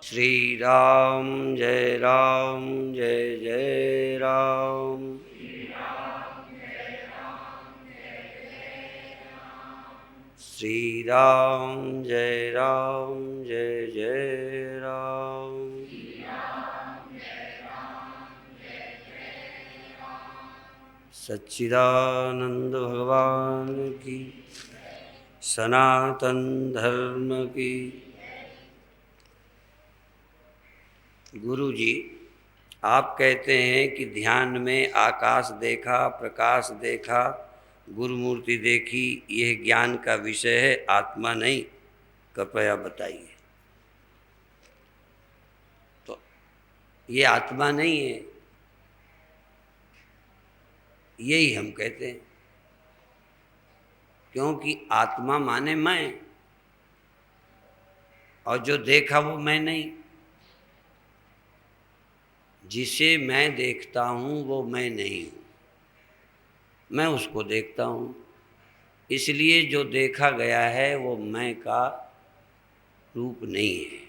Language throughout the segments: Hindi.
श्री राम जय जय राम। श्री राम जय जय राम। सच्चिदानंद भगवान की, सनातन धर्म की। गुरु जी, आप कहते हैं कि ध्यान में आकाश देखा, प्रकाश देखा, गुरुमूर्ति देखी, यह ज्ञान का विषय है, आत्मा नहीं। कृपया बताइए। तो ये आत्मा नहीं है, यही हम कहते हैं, क्योंकि आत्मा माने मैं, और जो देखा वो मैं नहीं। जिसे मैं देखता हूँ वो मैं नहीं हूँ, मैं उसको देखता हूँ। इसलिए जो देखा गया है वो मैं का रूप नहीं है,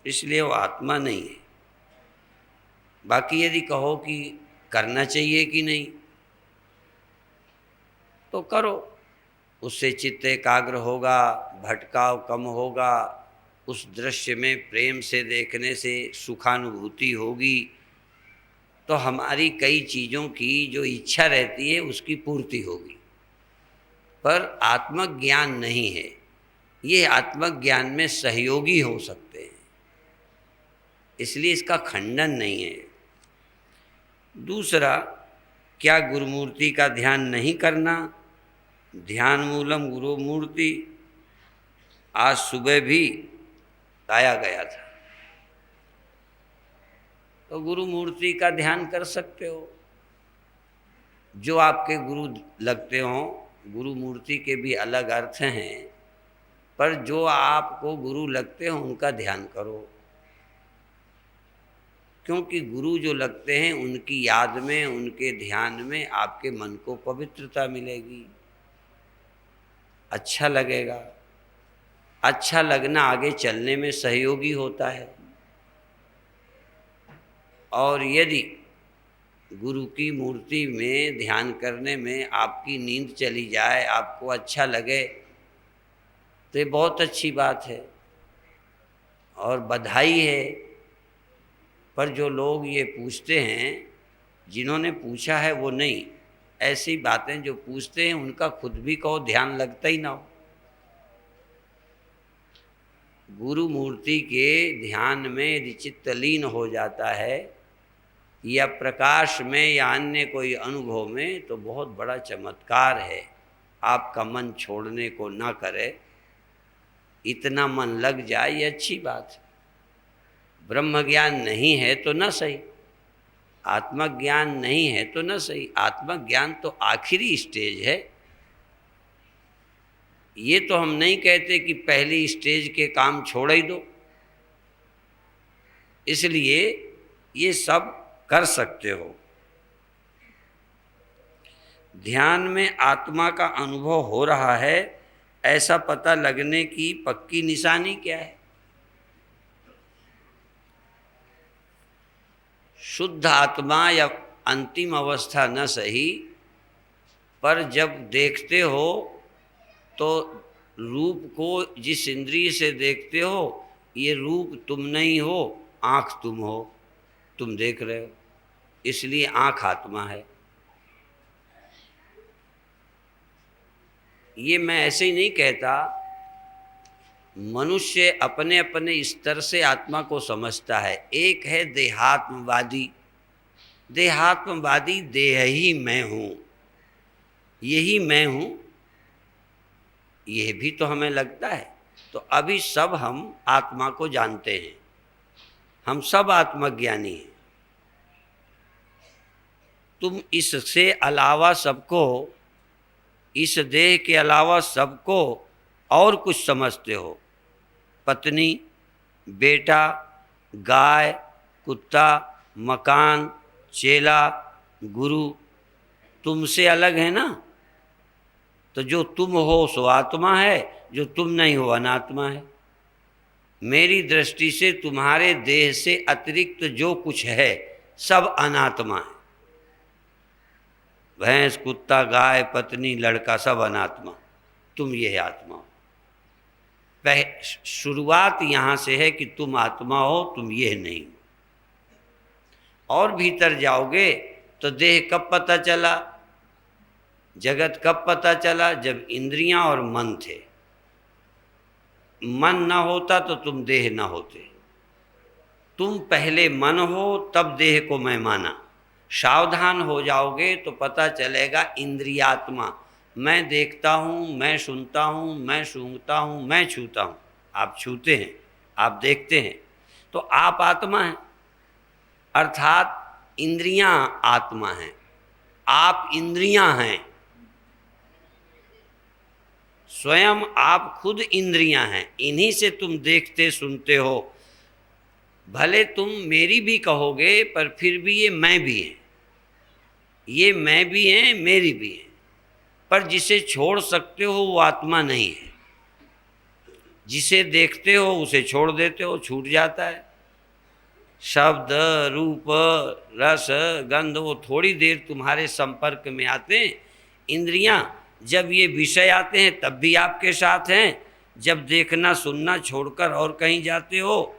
इसलिए वो आत्मा नहीं है। बाकी यदि कहो कि करना चाहिए कि नहीं, तो करो, उससे चित्त एकाग्र होगा, भटकाव कम होगा, उस दृश्य में प्रेम से देखने से सुखानुभूति होगी, तो हमारी कई चीज़ों की जो इच्छा रहती है उसकी पूर्ति होगी। पर आत्मज्ञान नहीं है, ये आत्मज्ञान में सहयोगी हो सकते हैं, इसलिए इसका खंडन नहीं है। दूसरा, क्या गुरुमूर्ति का ध्यान नहीं करना? ध्यान मूलम गुरु मूर्ति आज सुबह भी गाया गया था। तो गुरु मूर्ति का ध्यान कर सकते हो, जो आपके गुरु लगते हो। गुरु मूर्ति के भी अलग अर्थ हैं, पर जो आपको गुरु लगते हो उनका ध्यान करो, क्योंकि गुरु जो लगते हैं उनकी याद में, उनके ध्यान में आपके मन को पवित्रता मिलेगी, अच्छा लगेगा। अच्छा लगना आगे चलने में सहयोगी होता है। और यदि गुरु की मूर्ति में ध्यान करने में आपकी नींद चली जाए, आपको अच्छा लगे, तो ये बहुत अच्छी बात है और बधाई है। पर जो लोग ये पूछते हैं, जिन्होंने पूछा है वो नहीं, ऐसी बातें जो पूछते हैं उनका खुद भी कहो ध्यान लगता ही ना हो। गुरु मूर्ति के ध्यान में यदि चित्त लीन हो जाता है, या प्रकाश में या अन्य कोई अनुभव में, तो बहुत बड़ा चमत्कार है। आपका मन छोड़ने को ना करे, इतना मन लग जाए, ये अच्छी बात है। ब्रह्म ज्ञान नहीं है तो न सही, आत्मज्ञान नहीं है तो न सही। आत्मज्ञान तो आखिरी स्टेज है। ये तो हम नहीं कहते कि पहली स्टेज के काम छोड़ ही दो, इसलिए ये सब कर सकते हो। ध्यान में आत्मा का अनुभव हो रहा है, ऐसा पता लगने की पक्की निशानी क्या है? शुद्ध आत्मा या अंतिम अवस्था न सही, पर जब देखते हो तो रूप को जिस इंद्रिय से देखते हो, ये रूप तुम नहीं हो, आँख तुम हो, तुम देख रहे हो, इसलिए आँख आत्मा है। ये मैं ऐसे ही नहीं कहता, मनुष्य अपने अपने स्तर से आत्मा को समझता है। एक है देहात्मवादी, देहात्मवादी देह ही मैं हूँ, यही मैं हूँ, यह भी तो हमें लगता है। तो अभी सब हम आत्मा को जानते हैं, हम सब आत्मज्ञानी हैं। तुम इससे अलावा सबको, इस देह के अलावा सबको और कुछ समझते हो। पत्नी, बेटा, गाय, कुत्ता, मकान, चेला, गुरु तुमसे अलग है ना। तो जो तुम हो सो आत्मा है, जो तुम नहीं हो अनात्मा है। मेरी दृष्टि से तुम्हारे देह से अतिरिक्त जो कुछ है सब अनात्मा है। भैंस, कुत्ता, गाय, पत्नी, लड़का सब अनात्मा, तुम ये आत्मा हो। शुरुआत यहाँ से है कि तुम आत्मा हो, तुम ये नहीं हो। और भीतर जाओगे तो देह कब पता चला, जगत कब पता चला, जब इंद्रियां और मन थे। मन ना होता तो तुम देह ना होते। तुम पहले मन हो तब देह को मैं माना। सावधान हो जाओगे तो पता चलेगा इंद्रियात्मा, मैं देखता हूँ, मैं सुनता हूँ, मैं सूंघता हूँ, मैं छूता हूँ। आप छूते हैं, आप देखते हैं, तो आप आत्मा हैं, अर्थात इंद्रियां आत्मा हैं, आप इंद्रियां हैं। स्वयं आप खुद इंद्रियां हैं, इन्हीं से तुम देखते सुनते हो। भले तुम मेरी भी कहोगे पर फिर भी ये मैं भी है, ये मैं भी है, मेरी भी है। पर जिसे छोड़ सकते हो वो आत्मा नहीं है। जिसे देखते हो उसे छोड़ देते हो, छूट जाता है। शब्द, रूप, रस, गंध वो थोड़ी देर तुम्हारे संपर्क में आते हैं। इंद्रियां जब ये विषय आते हैं तब भी आपके साथ हैं। जब देखना सुनना छोड़कर और कहीं जाते हो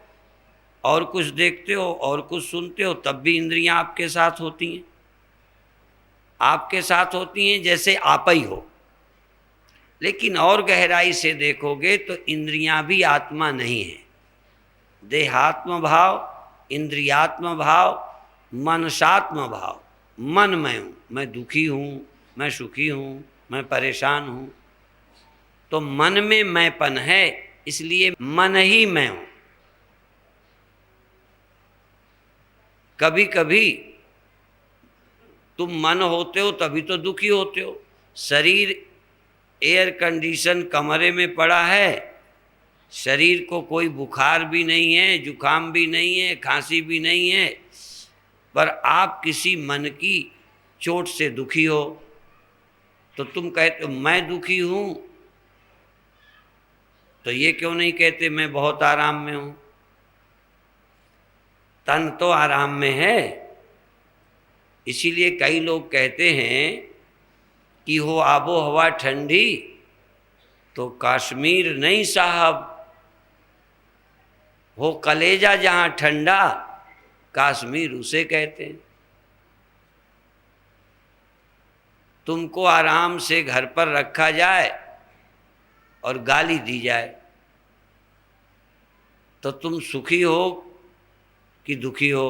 और कुछ देखते हो और कुछ सुनते हो तब भी इंद्रियां आपके साथ होती हैं। आपके साथ होती हैं जैसे आप ही हो। लेकिन और गहराई से देखोगे तो इंद्रियां भी आत्मा नहीं है। देहात्म भाव, इंद्रियात्म भाव, मनसात्म भाव। मन मैं हूँ, मैं दुखी हूँ, मैं सुखी हूँ, मैं परेशान हूँ, तो मन में मैंपन है, इसलिए मन ही मैं हूँ। कभी कभी तुम मन होते हो तभी तो दुखी होते हो। शरीर एयर कंडीशन कमरे में पड़ा है, शरीर को कोई बुखार भी नहीं है, जुकाम भी नहीं है, खांसी भी नहीं है, पर आप किसी मन की चोट से दुखी हो तो तुम कहते हो मैं दुखी हूँ। तो ये क्यों नहीं कहते मैं बहुत आराम में हूँ? तन तो आराम में है। इसीलिए कई लोग कहते हैं कि हो आबो हवा ठंडी तो कश्मीर नहीं साहब, हो कलेजा जहाँ ठंडा कश्मीर उसे कहते हैं। तुमको आराम से घर पर रखा जाए और गाली दी जाए तो तुम सुखी हो कि दुखी हो?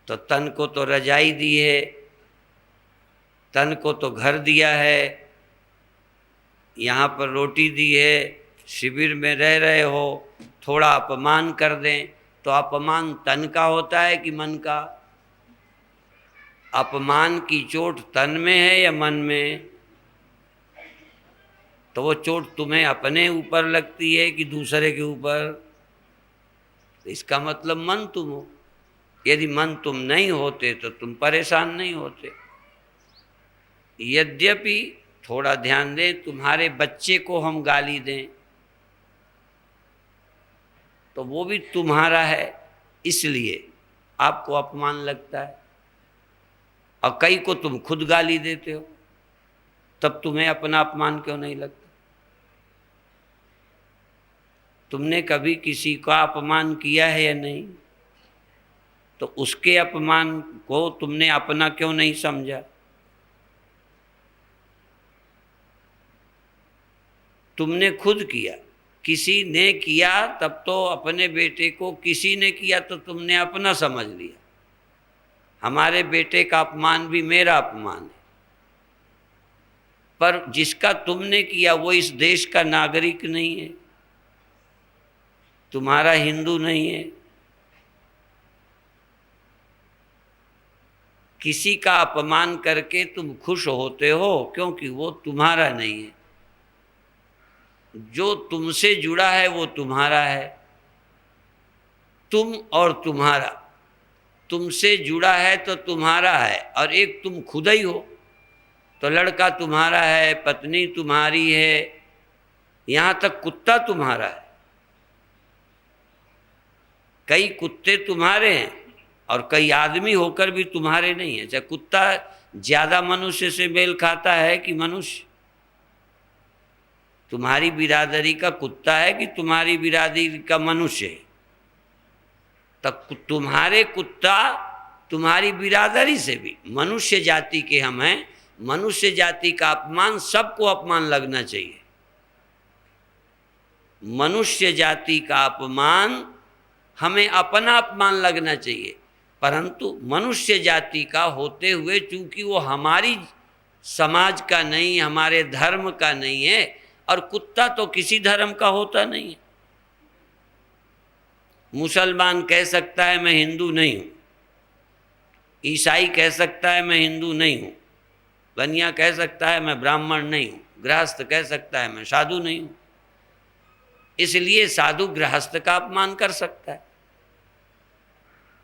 तो तन को तो रजाई दी है, तन को तो घर दिया है, यहाँ पर रोटी दी है, शिविर में रह रहे हो, थोड़ा अपमान कर दें तो अपमान तन का होता है कि मन का? अपमान की चोट तन में है या मन में? तो वो चोट तुम्हें अपने ऊपर लगती है कि दूसरे के ऊपर? इसका मतलब मन तुम हो। यदि मन तुम नहीं होते तो तुम परेशान नहीं होते। यद्यपि थोड़ा ध्यान दें, तुम्हारे बच्चे को हम गाली दें तो वो भी तुम्हारा है, इसलिए आपको अपमान लगता है। और कई को तुम खुद गाली देते हो, तब तुम्हें अपना अपमान क्यों नहीं लगता? तुमने कभी किसी का अपमान किया है या नहीं? तो उसके अपमान को तुमने अपना क्यों नहीं समझा? तुमने खुद किया, किसी ने किया तब तो अपने बेटे को किसी ने किया तो तुमने अपना समझ लिया। हमारे बेटे का अपमान भी मेरा अपमान है, पर जिसका तुमने किया वो इस देश का नागरिक नहीं है, तुम्हारा हिंदू नहीं है। किसी का अपमान करके तुम खुश होते हो क्योंकि वो तुम्हारा नहीं है। जो तुमसे जुड़ा है वो तुम्हारा है। तुम और तुम्हारा, तुमसे जुड़ा है तो तुम्हारा है, और एक तुम खुद ही हो। तो लड़का तुम्हारा है, पत्नी तुम्हारी है, यहाँ तक कुत्ता तुम्हारा है। कई कुत्ते तुम्हारे हैं और कई आदमी होकर भी तुम्हारे नहीं है। चाहे कुत्ता ज्यादा मनुष्य से मेल खाता है कि मनुष्य? तुम्हारी बिरादरी का कुत्ता है कि तुम्हारी बिरादरी का मनुष्य है? तब तुम्हारे कुत्ता तुम्हारी बिरादरी से भी, मनुष्य जाति के हम हैं, मनुष्य जाति का अपमान सबको अपमान लगना चाहिए। मनुष्य जाति का अपमान हमें अपना अपमान लगना चाहिए, परंतु मनुष्य जाति का होते हुए चूंकि वो हमारी समाज का नहीं, हमारे धर्म का नहीं है, और कुत्ता तो किसी धर्म का होता नहीं है। मुसलमान कह सकता है मैं हिंदू नहीं हूँ, ईसाई कह सकता है मैं हिंदू नहीं हूँ, बनिया कह सकता है मैं ब्राह्मण नहीं हूँ, गृहस्थ कह सकता है मैं साधु नहीं हूँ। इसलिए साधु गृहस्थ का अपमान कर सकता है,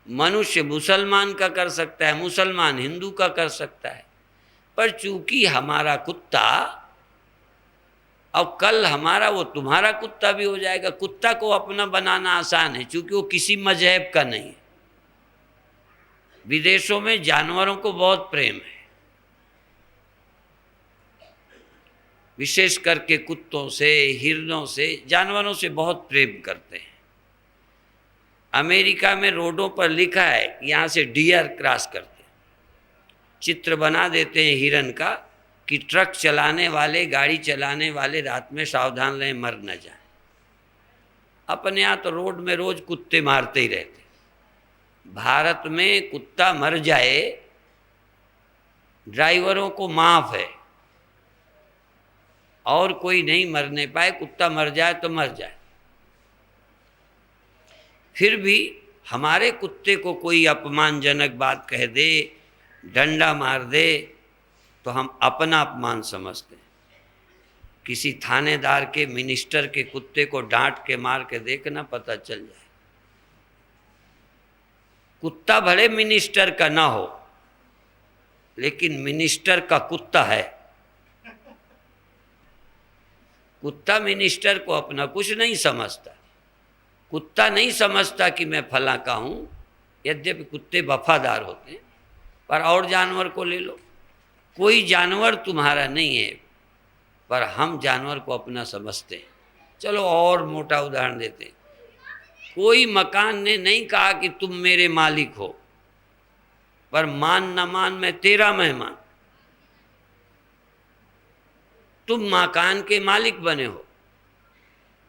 मनुष्य मुसलमान का कर सकता है, मुसलमान हिंदू का कर सकता है। पर चूंकि हमारा कुत्ता, अब कल हमारा वो तुम्हारा कुत्ता भी हो जाएगा। कुत्ता को अपना बनाना आसान है क्योंकि वो किसी मजहब का नहीं है। विदेशों में जानवरों को बहुत प्रेम है, विशेष करके कुत्तों से, हिरणों से, जानवरों से बहुत प्रेम करते हैं। अमेरिका में रोडों पर लिखा है यहाँ से डियर क्रॉस करते हैं, चित्र बना देते हैं हिरन का कि ट्रक चलाने वाले, गाड़ी चलाने वाले रात में सावधान रहें, मर न जाए। अपने यहाँ तो रोड में रोज कुत्ते मारते ही रहते। भारत में कुत्ता मर जाए ड्राइवरों को माफ है, और कोई नहीं मरने पाए। कुत्ता मर जाए तो मर जाए। फिर भी हमारे कुत्ते को कोई अपमानजनक बात कह दे, डंडा मार दे, तो हम अपना अपमान समझते हैं। किसी थानेदार के, मिनिस्टर के कुत्ते को डांट के मार के देखना, पता चल जाए। कुत्ता भले मिनिस्टर का ना हो, लेकिन मिनिस्टर का कुत्ता है। कुत्ता मिनिस्टर को अपना कुछ नहीं समझता। कुत्ता नहीं समझता कि मैं फला का हूँ, यद्यपि कुत्ते वफादार होते हैं। पर और जानवर को ले लो, कोई जानवर तुम्हारा नहीं है, पर हम जानवर को अपना समझते हैं। चलो और मोटा उदाहरण देते हैं। कोई मकान ने नहीं कहा कि तुम मेरे मालिक हो, पर मान न मान मैं तेरा मेहमान। तुम मकान के मालिक बने हो,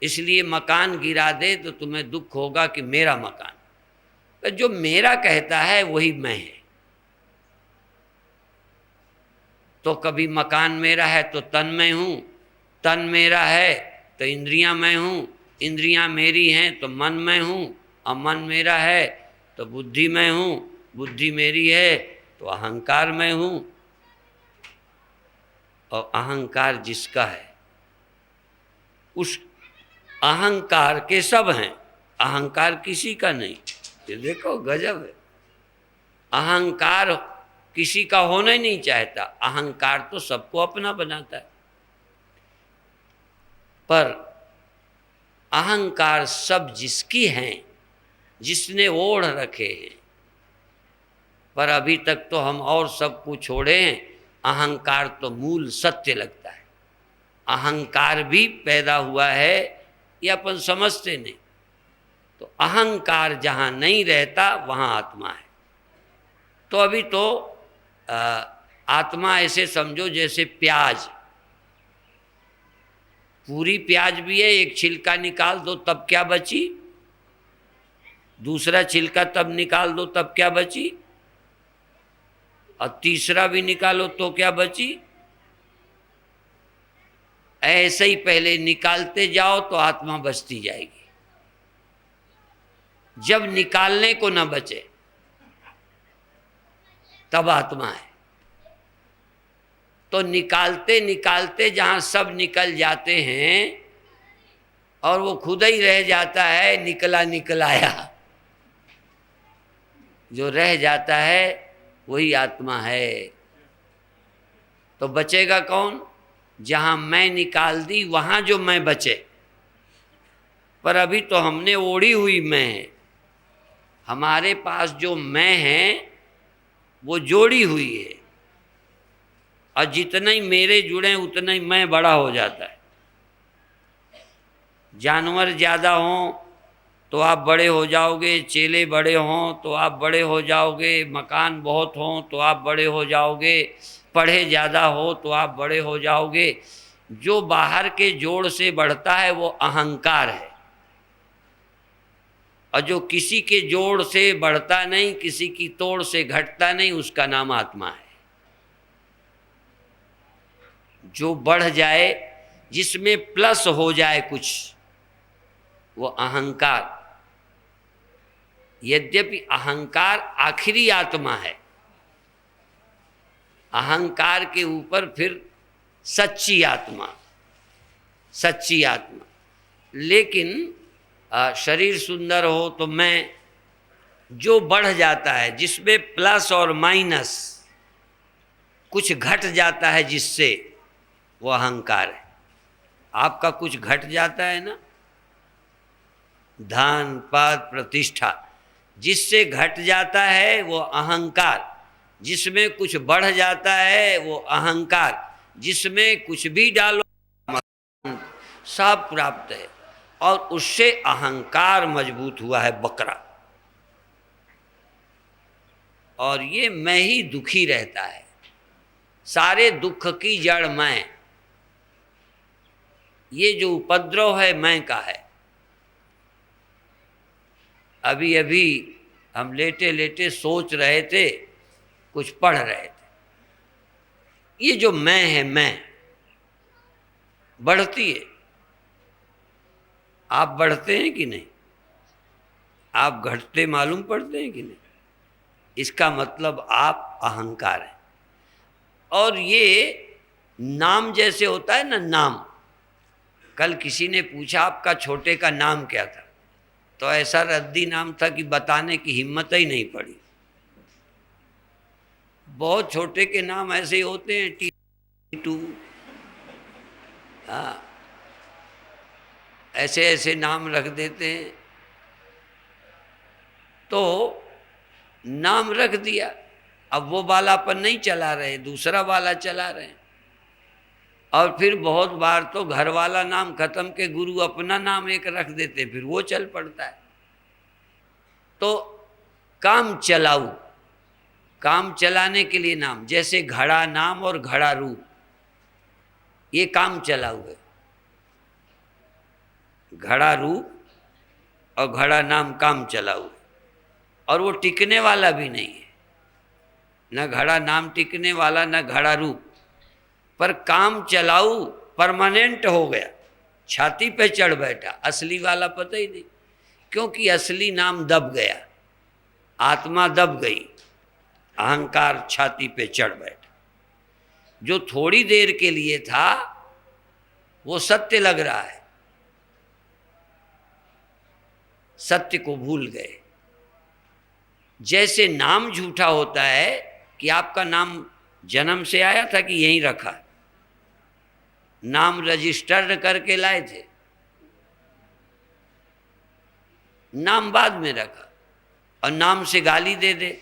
इसलिए मकान गिरा दे तो तुम्हें दुख होगा कि मेरा मकान। पर जो मेरा कहता है वही मैं है। तो कभी मकान मेरा है तो तन मैं हूँ, तन मेरा है तो इंद्रियां मैं हूँ, इंद्रियां मेरी हैं तो मन मैं हूँ, और मन मेरा है तो बुद्धि मैं हूँ, बुद्धि मेरी है तो अहंकार मैं हूँ। और अहंकार जिसका है, उस अहंकार के सब हैं, अहंकार किसी का नहीं। ये देखो गजब है। अहंकार किसी का होना ही नहीं चाहता, अहंकार तो सबको अपना बनाता है। पर अहंकार सब जिसकी हैं, जिसने ओढ़ रखे हैं। पर अभी तक तो हम और सब कुछ छोड़े हैं, अहंकार तो मूल सत्य लगता है। अहंकार भी पैदा हुआ है, ये अपन समझते नहीं। तो अहंकार जहाँ नहीं रहता वहाँ आत्मा है। तो अभी तो आत्मा ऐसे समझो जैसे प्याज, पूरी प्याज भी है, एक छिलका निकाल दो तब क्या बची, दूसरा छिलका तब निकाल दो तब क्या बची, और तीसरा भी निकालो तो क्या बची। ऐसे ही पहले निकालते जाओ तो आत्मा बचती जाएगी। जब निकालने को न बचे तब आत्मा है। तो निकालते निकालते जहाँ सब निकल जाते हैं और वो खुद ही रह जाता है, निकला निकलाया, जो रह जाता है वही आत्मा है। तो बचेगा कौन? जहाँ मैं निकाल दी वहाँ जो मैं बचे। पर अभी तो हमने ओढ़ी हुई मैं है, हमारे पास जो मैं है वो जोड़ी हुई है, और जितना ही मेरे जुड़े उतना ही मैं बड़ा हो जाता है। जानवर ज़्यादा हों तो आप बड़े हो जाओगे, चेले बड़े हों तो आप बड़े हो जाओगे, मकान बहुत हों तो आप बड़े हो जाओगे, पढ़े ज़्यादा हो तो आप बड़े हो जाओगे। जो बाहर के जोड़ से बढ़ता है वो अहंकार है, और जो किसी के जोड़ से बढ़ता नहीं, किसी की तोड़ से घटता नहीं, उसका नाम आत्मा है। जो बढ़ जाए, जिसमें प्लस हो जाए कुछ, वो अहंकार। यद्यपि अहंकार आखिरी आत्मा है, अहंकार के ऊपर फिर सच्ची आत्मा, सच्ची आत्मा। लेकिन शरीर सुंदर हो तो मैं, जो बढ़ जाता है, जिसमें प्लस और माइनस कुछ घट जाता है, जिससे, वो अहंकार है। आपका कुछ घट जाता है ना, धन पद प्रतिष्ठा, जिससे घट जाता है वो अहंकार। जिसमें कुछ बढ़ जाता है वो अहंकार। जिसमें कुछ भी डालो सब प्राप्त है, और उससे अहंकार मजबूत हुआ है बकरा। और ये मैं ही दुखी रहता है, सारे दुख की जड़ मैं। ये जो उपद्रव है मैं का है। अभी अभी हम लेटे लेटे सोच रहे थे, कुछ पढ़ रहे थे, ये जो मैं है, मैं बढ़ती है। आप बढ़ते हैं कि नहीं? आप घटते मालूम पड़ते हैं कि नहीं? इसका मतलब आप अहंकार है। और ये नाम जैसे होता है ना, नाम। कल किसी ने पूछा आपका छोटे का नाम क्या था, तो ऐसा रद्दी नाम था कि बताने की हिम्मत ही नहीं पड़ी। बहुत छोटे के नाम ऐसे ही होते हैं, टीटू, हाँ, ऐसे ऐसे नाम रख देते हैं। तो नाम रख दिया, अब वो वालापन नहीं चला रहे, दूसरा वाला चला रहे। और फिर बहुत बार तो घर वाला नाम खत्म के गुरु अपना नाम एक रख देते, फिर वो चल पड़ता है। तो काम चलाऊ, काम चलाने के लिए नाम, जैसे घड़ा नाम और घड़ा रूप, ये काम चलाऊ है। घड़ा रूप और घड़ा नाम काम चलाऊ है, और वो टिकने वाला भी नहीं है। न घड़ा नाम टिकने वाला, न घड़ा रूप, पर काम चलाऊ परमानेंट हो गया, छाती पे चढ़ बैठा। असली वाला पता ही नहीं, क्योंकि असली नाम दब गया, आत्मा दब गई, अहंकार छाती पे चढ़ बैठा। जो थोड़ी देर के लिए था वो सत्य लग रहा है, सत्य को भूल गए। जैसे नाम झूठा होता है कि आपका नाम जन्म से आया था कि यहीं रखा, नाम रजिस्टर्ड करके लाए थे, नाम बाद में रखा, और नाम से गाली दे दे।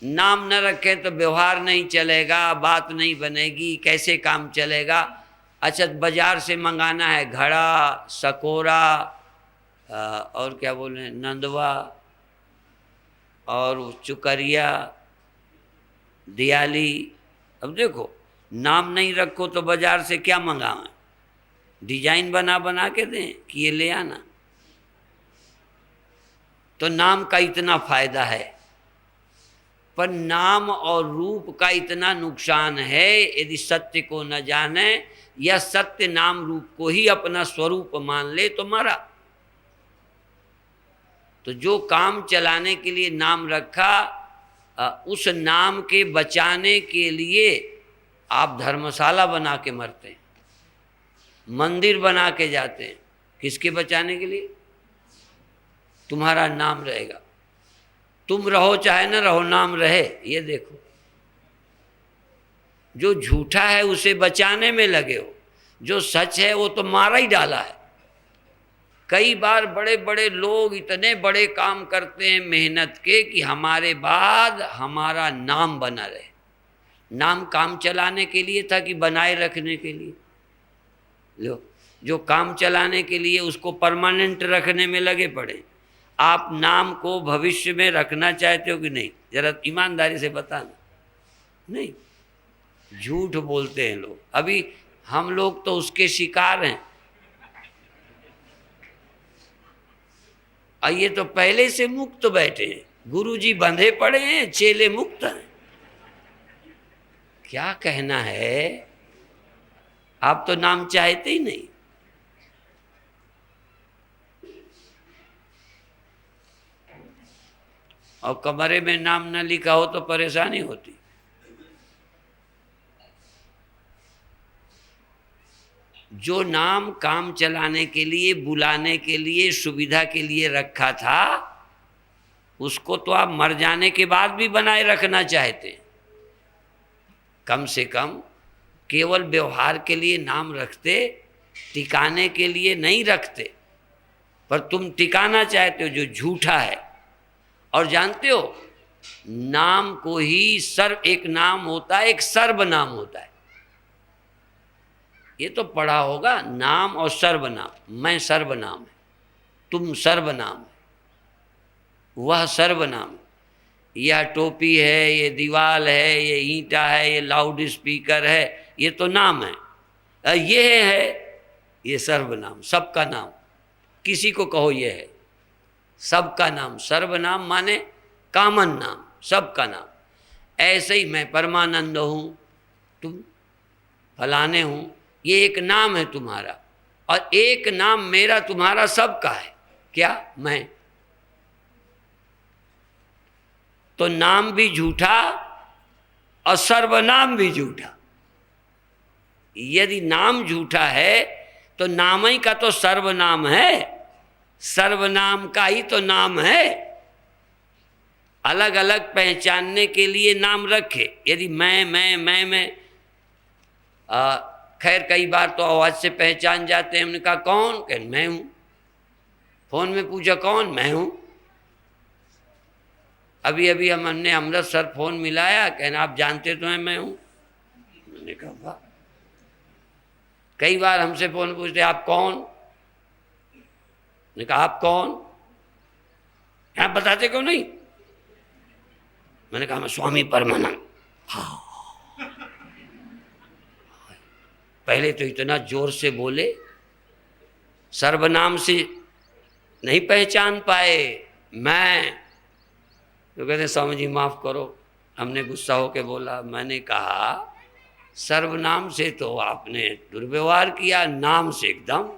नाम न रखें तो व्यवहार नहीं चलेगा, बात नहीं बनेगी, कैसे काम चलेगा। अच्छा, बाजार से मंगाना है घड़ा, सकोरा, और क्या बोले, नंदवा और चुकरिया, दियाली। अब देखो, नाम नहीं रखो तो बाजार से क्या मंगावें? डिजाइन बना बना के दें कि ये ले आना। तो नाम का इतना फायदा है, पर नाम और रूप का इतना नुकसान है। यदि सत्य को न जाने या सत्य नाम रूप को ही अपना स्वरूप मान ले तो मरा। तो जो काम चलाने के लिए नाम रखा, उस नाम के बचाने के लिए आप धर्मशाला बना के मरते हैं, मंदिर बना के जाते हैं। किसके बचाने के लिए? तुम्हारा नाम रहेगा, तुम रहो चाहे न रहो, नाम रहे। ये देखो, जो झूठा है उसे बचाने में लगे हो, जो सच है वो तो मारा ही डाला है। कई बार बड़े बड़े लोग इतने बड़े काम करते हैं मेहनत के कि हमारे बाद हमारा नाम बना रहे। नाम काम चलाने के लिए था कि बनाए रखने के लिए? लो, जो काम चलाने के लिए उसको परमानेंट रखने में लगे पड़े। आप नाम को भविष्य में रखना चाहते हो कि नहीं? जरा ईमानदारी से बताना। नहीं, झूठ बोलते हैं लोग। अभी हम लोग तो उसके शिकार हैं। और ये तो पहले से मुक्त बैठे हैं, गुरुजी बंधे पड़े हैं, चेले मुक्त हैं। क्या कहना है? आप तो नाम चाहते ही नहीं। और कमरे में नाम न लिखा हो तो परेशानी होती। जो नाम काम चलाने के लिए, बुलाने के लिए, सुविधा के लिए रखा था, उसको तो आप मर जाने के बाद भी बनाए रखना चाहते हैं। कम से कम केवल व्यवहार के लिए नाम रखते, टिकाने के लिए नहीं रखते। पर तुम टिकाना चाहते हो जो झूठा है। और जानते हो, नाम को ही एक नाम होता है, एक सर्वनाम होता है। ये तो पढ़ा होगा, नाम और सर्वनाम। मैं सर्वनाम है, तुम सर्वनाम है, वह सर्वनाम। यह टोपी है, ये दीवाल है, ये ईंटा है, ये लाउड स्पीकर है, ये तो नाम है। ये है, ये सर्वनाम, सबका नाम। किसी को कहो ये है, सबका नाम। सर्वनाम माने कॉमन नाम, सबका नाम। ऐसे ही मैं परमानंद हूँ, तुम फलाने हूँ, ये एक नाम है तुम्हारा। और एक नाम मेरा तुम्हारा सबका है। क्या? मैं। तो नाम भी झूठा और सर्वनाम भी झूठा। यदि नाम झूठा है तो नाम ही का तो सर्वनाम है, सर्वनाम का ही तो नाम है। अलग अलग पहचानने के लिए नाम रखे। यदि मैं खैर कई बार तो आवाज़ से पहचान जाते हैं। हमने कहा कौन? कह मैं हूँ। फोन में पूछा कौन? मैं हूँ। अभी अभी हमने अमृतसर फोन मिलाया, कहना आप जानते तो हैं मैं हूँ। मैंने कहा वाह। कई बार हमसे फोन पूछते आप कौन? मैंने कहा आप कौन? आप बताते क्यों नहीं? मैंने कहा मैं स्वामी परमानंद। हाँ, पहले तो इतना जोर से बोले, सर्वनाम से नहीं पहचान पाए। मैं तो कहते स्वामी जी माफ़ करो, हमने गुस्सा होकर बोला। मैंने कहा सर्वनाम से तो आपने दुर्व्यवहार किया, नाम से एकदम।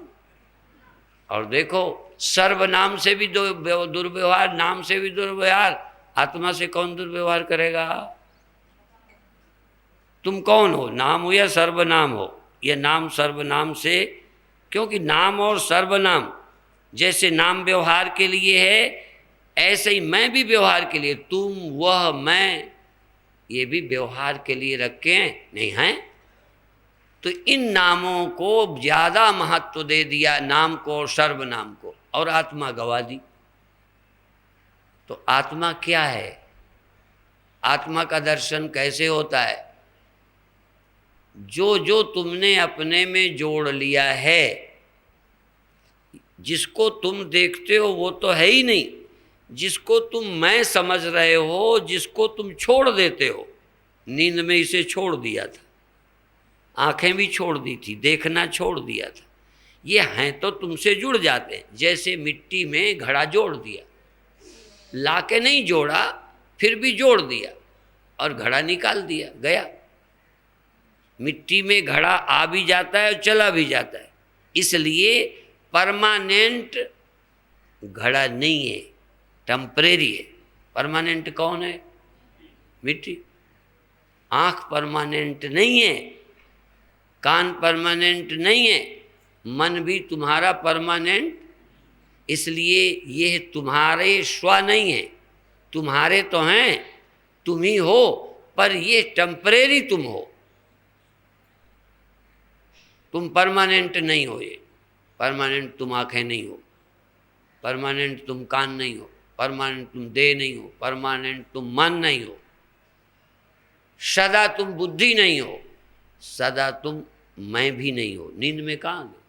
और देखो, सर्वनाम से भी दुर्व्यवहार, नाम से भी दुर्व्यवहार, आत्मा से कौन दुर्व्यवहार करेगा? तुम कौन हो? नाम हो या सर्वनाम हो? ये नाम सर्वनाम से, क्योंकि नाम और सर्वनाम जैसे नाम व्यवहार के लिए है, ऐसे ही मैं भी व्यवहार के लिए। तुम, वह, मैं, ये भी व्यवहार के लिए रखे हैं, नहीं हैं? तो इन नामों को ज़्यादा महत्व दे दिया, नाम को और सर्वनाम को, और आत्मा गवा दी। तो आत्मा क्या है? आत्मा का दर्शन कैसे होता है? जो जो तुमने अपने में जोड़ लिया है, जिसको तुम देखते हो वो तो है ही नहीं, जिसको तुम मैं समझ रहे हो, जिसको तुम छोड़ देते हो। नींद में इसे छोड़ दिया था, आंखें भी छोड़ दी थी, देखना छोड़ दिया था। ये हैं तो तुमसे जुड़ जाते हैं। जैसे मिट्टी में घड़ा जोड़ दिया, लाके नहीं जोड़ा, फिर भी जोड़ दिया और घड़ा निकाल दिया, गया। मिट्टी में घड़ा आ भी जाता है और चला भी जाता है। इसलिए परमानेंट घड़ा नहीं है, टेम्परेरी है। परमानेंट कौन है? मिट्टी। आँख परमानेंट नहीं है, कान परमानेंट नहीं है, मन भी तुम्हारा परमानेंट। इसलिए ये तुम्हारे स्व नहीं है, तुम्हारे तो हैं, तुम ही हो, पर ये टेम्परेरी तुम हो, तुम परमानेंट नहीं हो। ये परमानेंट तुम आंखें नहीं हो, परमानेंट तुम कान नहीं हो, परमानेंट तुम देह नहीं हो, परमानेंट तुम मन नहीं हो, सदा तुम बुद्धि नहीं हो, सदा तुम मैं भी नहीं हो। नींद में कहाँ गए?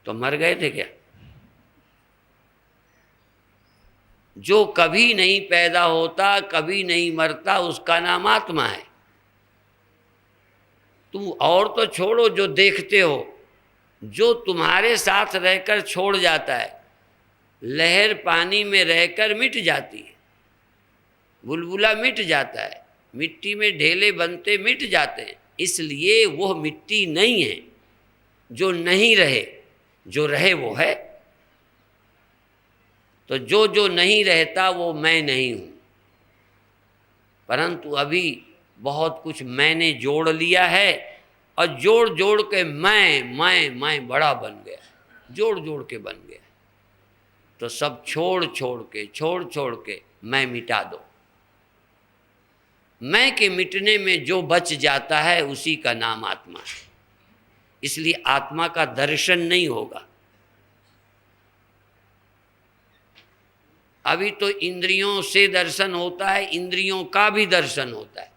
तो मर गए थे क्या? जो कभी नहीं पैदा होता, कभी नहीं मरता, उसका नाम आत्मा है। तुम और तो छोड़ो, जो देखते हो, जो तुम्हारे साथ रहकर छोड़ जाता है। लहर पानी में रहकर मिट जाती है, बुलबुला मिट जाता है, मिट्टी में ढेले बनते मिट जाते हैं। इसलिए वह मिट्टी नहीं है जो नहीं रहे, जो रहे वो है। तो जो जो नहीं रहता वो मैं नहीं हूँ, परंतु अभी बहुत कुछ मैंने जोड़ लिया है और जोड़ जोड़ के मैं बड़ा बन गया, जोड़ जोड़ के बन गया। तो सब छोड़ छोड़ के मैं मिटा दो। मैं के मिटने में जो बच जाता है उसी का नाम आत्मा है। इसलिए आत्मा का दर्शन नहीं होगा। अभी तो इंद्रियों से दर्शन होता है, इंद्रियों का भी दर्शन होता है,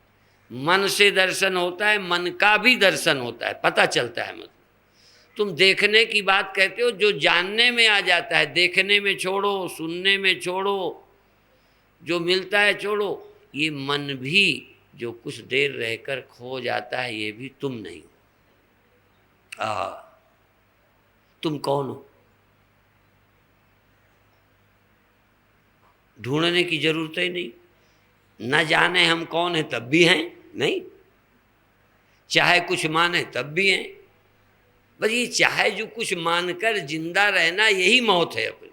मन से दर्शन होता है, मन का भी दर्शन होता है, पता चलता है। मतलब तुम देखने की बात कहते हो, जो जानने में आ जाता है, देखने में छोड़ो, सुनने में छोड़ो, जो मिलता है छोड़ो। ये मन भी जो कुछ देर रहकर खो जाता है, ये भी तुम नहीं हो। तुम कौन हो? ढूंढने की जरूरत ही नहीं। न जाने हम कौन है तब भी हैं नहीं, चाहे कुछ माने तब भी हैं। बस ये चाहे जो कुछ मानकर जिंदा रहना, यही मौत है अपनी।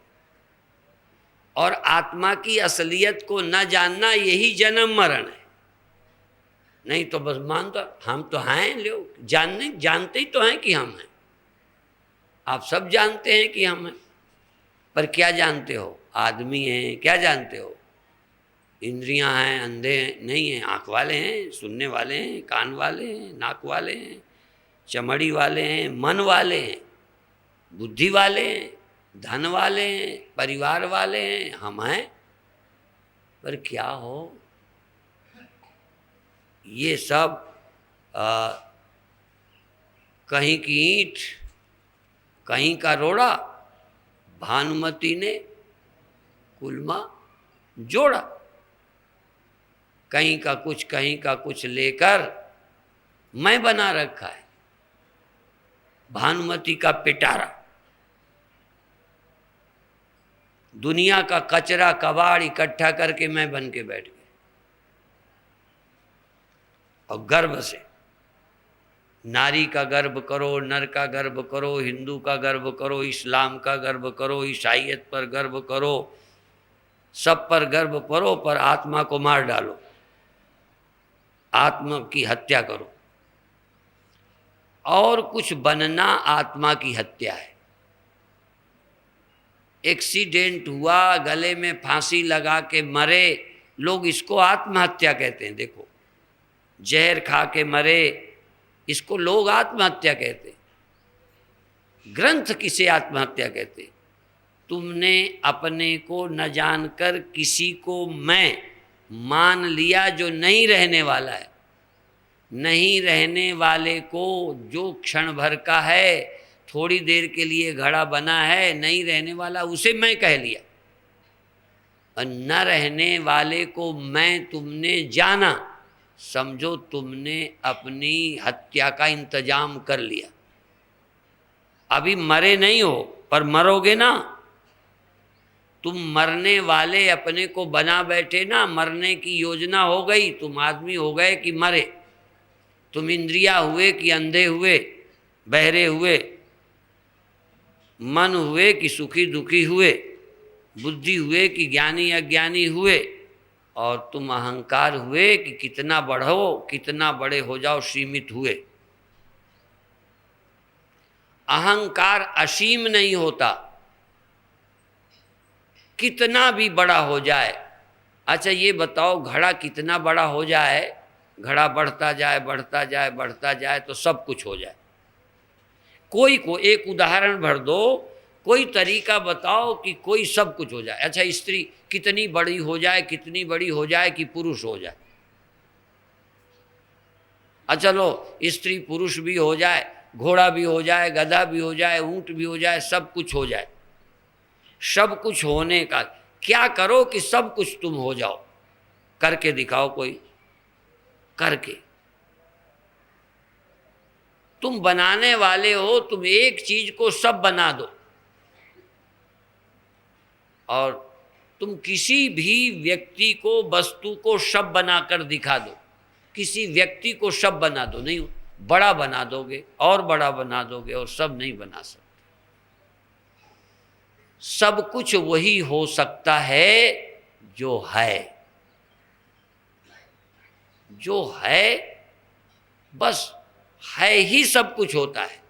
और आत्मा की असलियत को न जानना, यही जन्म मरण है। नहीं तो बस मानता हम तो हैं, लोग जानते ही तो हैं कि हम हैं। आप सब जानते हैं कि हम हैं, पर क्या जानते हो? आदमी हैं, क्या जानते हो? इंद्रियां हैं, अंधे हैं नहीं हैं, आँख वाले हैं, सुनने वाले हैं, कान वाले हैं, नाक वाले हैं, चमड़ी वाले हैं, मन वाले हैं, बुद्धि वाले हैं, धन वाले हैं, परिवार वाले हैं, हम हैं। पर क्या हो? ये सब कहीं की ईंट, कहीं का रोड़ा, भानुमती ने कुलमा जोड़ा। कहीं का कुछ लेकर मैं बना रखा है, भानुमती का पिटारा। दुनिया का कचरा कबाड़ इकट्ठा करके मैं बन के बैठ गया। और गर्भ से, नारी का गर्भ करो, नर का गर्भ करो, हिंदू का गर्भ करो, इस्लाम का गर्भ करो, ईसाइयत पर गर्भ करो, सब पर गर्भ करो, पर आत्मा को मार डालो, आत्मा की हत्या करो। और कुछ बनना आत्मा की हत्या है। एक्सीडेंट हुआ, गले में फांसी लगा के मरे, लोग इसको आत्महत्या कहते हैं। देखो, जहर खा के मरे, इसको लोग आत्महत्या कहते हैं। ग्रंथ किसे आत्महत्या कहते? तुमने अपने को न जानकर किसी को मैं मान लिया जो नहीं रहने वाला है। नहीं रहने वाले को, जो क्षण भर का है, थोड़ी देर के लिए घड़ा बना है, नहीं रहने वाला, उसे मैं कह लिया। और न रहने वाले को मैं तुमने जाना, समझो तुमने अपनी हत्या का इंतजाम कर लिया। अभी मरे नहीं हो, पर मरोगे ना। तुम मरने वाले अपने को बना बैठे ना, मरने की योजना हो गई, तुम आदमी हो गए कि मरे। तुम इंद्रिया हुए कि अंधे हुए, बहरे हुए, मन हुए कि सुखी दुखी हुए, बुद्धि हुए कि ज्ञानी अज्ञानी हुए, और तुम अहंकार हुए कि कितना बढ़ो, कितना बड़े हो जाओ, सीमित हुए। अहंकार असीम नहीं होता, कितना भी बड़ा हो जाए। अच्छा ये बताओ, घड़ा कितना बड़ा हो जाए, घड़ा बढ़ता जाए बढ़ता जाए बढ़ता जाए तो सब कुछ हो जाए। कोई को एक उदाहरण भर दो, कोई तरीका बताओ कि कोई सब कुछ हो जाए। अच्छा, स्त्री कितनी बड़ी हो जाए, कितनी बड़ी हो जाए कि पुरुष हो जाए? अच्छा लो, स्त्री पुरुष भी हो जाए, घोड़ा भी हो जाए, गधा भी हो जाए, ऊंट भी हो जाए, सब कुछ हो जाए। सब कुछ होने का क्या करो कि सब कुछ तुम हो जाओ? करके दिखाओ कोई, करके। तुम बनाने वाले हो, तुम एक चीज को सब बना दो, और तुम किसी भी व्यक्ति को, वस्तु को सब बनाकर दिखा दो। किसी व्यक्ति को सब बना दो, नहीं बड़ा बना दोगे और बड़ा बना दोगे, और सब नहीं बना सकते। सब कुछ वही हो सकता है जो है। जो है, बस है ही सब कुछ होता है।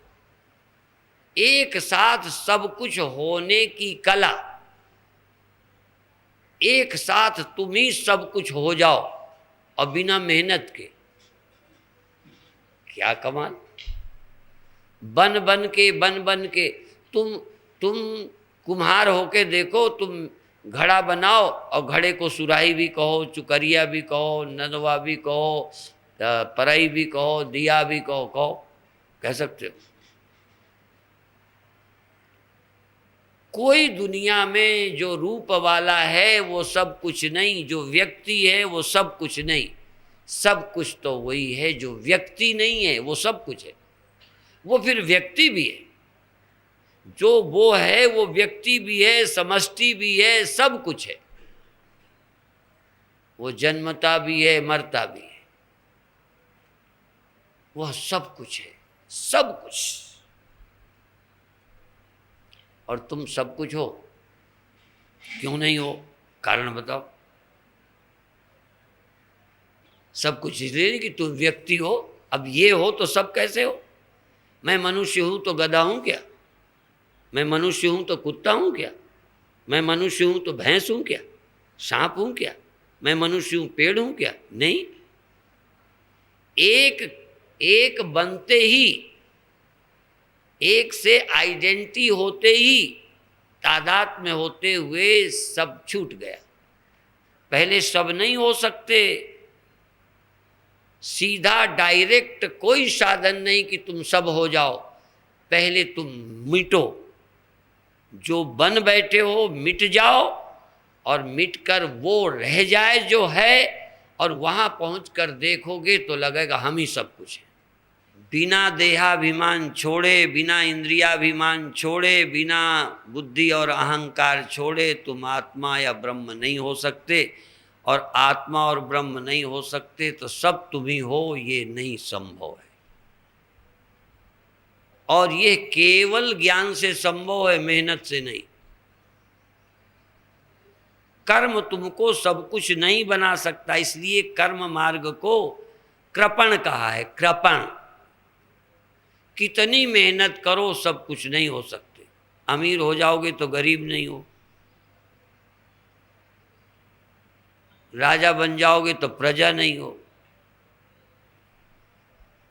एक साथ सब कुछ होने की कला, एक साथ तुम ही सब कुछ हो जाओ और बिना मेहनत के, क्या कमाल। बन बन के तुम कुम्हार होके देखो, तुम घड़ा बनाओ और घड़े को सुराही भी कहो, चुकरिया भी कहो, नदवा भी कहो, परई भी कहो, दिया भी कहो, कह सकते हो। कोई दुनिया में जो रूप वाला है वो सब कुछ नहीं, जो व्यक्ति है वो सब कुछ नहीं। सब कुछ तो वही है जो व्यक्ति नहीं है, वो सब कुछ है। वो फिर व्यक्ति भी है, जो वो है वो व्यक्ति भी है, समष्टि भी है, सब कुछ है। वो जन्मता भी है, मरता भी है, वह सब कुछ है, सब कुछ। और तुम सब कुछ हो, क्यों नहीं हो? कारण बताओ। सब कुछ इसलिए नहीं कि तुम व्यक्ति हो। अब ये हो तो सब कैसे हो? मैं मनुष्य हूं तो गधा हूं क्या? मैं मनुष्य हूं तो कुत्ता हूं क्या? मैं मनुष्य हूं तो भैंस हूं क्या? सांप हूं क्या? मैं मनुष्य हूं, पेड़ हूं क्या? नहीं। एक एक बनते ही, एक से आइडेंटिटी होते ही, तादाद में होते हुए सब छूट गया। पहले सब नहीं हो सकते। सीधा डायरेक्ट कोई साधन नहीं कि तुम सब हो जाओ। पहले तुम मिटो, जो बन बैठे हो मिट जाओ, और मिटकर वो रह जाए जो है, और वहां पहुंचकर देखोगे तो लगेगा हम ही सब कुछ है। बिना देहाभिमान छोड़े, बिना इंद्रियाभिमान छोड़े, बिना बुद्धि और अहंकार छोड़े तुम आत्मा या ब्रह्म नहीं हो सकते। और आत्मा और ब्रह्म नहीं हो सकते तो सब तुम ही हो, ये नहीं संभव है। और ये केवल ज्ञान से संभव है, मेहनत से नहीं। कर्म तुमको सब कुछ नहीं बना सकता, इसलिए कर्म मार्ग को कृपण कहा है। कृपण, कितनी मेहनत करो सब कुछ नहीं हो सकते। अमीर हो जाओगे तो गरीब नहीं हो, राजा बन जाओगे तो प्रजा नहीं हो,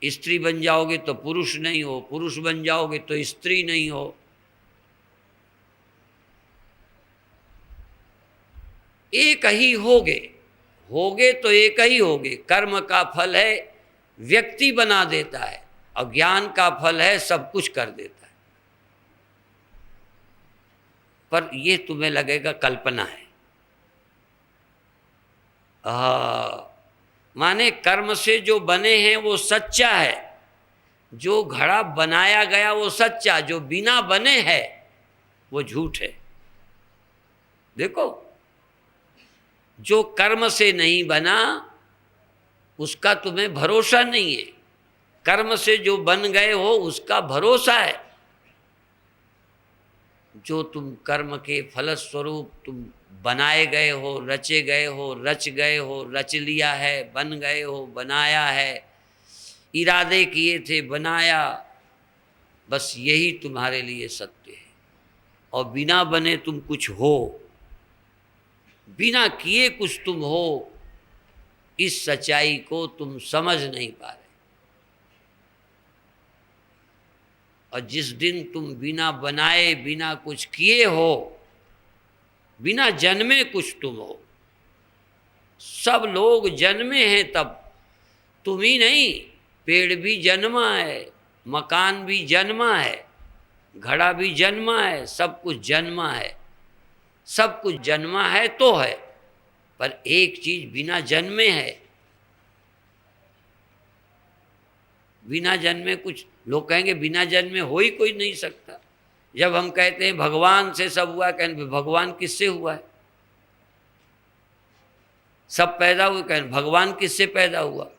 स्त्री बन जाओगे तो पुरुष नहीं हो, पुरुष बन जाओगे तो स्त्री नहीं हो। एक ही होगे तो एक ही होगे। कर्म का फल है व्यक्ति बना देता है, और ज्ञान का फल है सब कुछ कर देता है। पर ये तुम्हें लगेगा कल्पना है। माने कर्म से जो बने हैं वो सच्चा है, जो घड़ा बनाया गया वो सच्चा, जो बिना बने है वो झूठ है। देखो, जो कर्म से नहीं बना उसका तुम्हें भरोसा नहीं है, कर्म से जो बन गए हो उसका भरोसा है। जो तुम कर्म के फलस्वरूप तुम बनाए गए हो, रचे गए हो, रच गए हो, रच लिया है, बन गए हो, बनाया है, इरादे किए थे, बनाया, बस यही तुम्हारे लिए सत्य है। और बिना बने तुम कुछ हो, बिना किए कुछ तुम हो, इस सच्चाई को तुम समझ नहीं पा रहे। और जिस दिन तुम बिना बनाए बिना कुछ किए हो, बिना जन्मे कुछ तुम हो, सब लोग जन्मे हैं तब, तुम ही नहीं, पेड़ भी जन्मा है, मकान भी जन्मा है, घड़ा भी जन्मा है, सब कुछ जन्मा है, सब कुछ जन्मा है तो है, पर एक चीज बिना जन्मे है। बिना जन्मे कुछ, लोग कहेंगे बिना जन्मे हो ही कोई नहीं सकता। जब हम कहते हैं भगवान से सब हुआ, कहें भगवान किससे हुआ है? सब पैदा हुए, कहें भगवान किससे पैदा हुआ?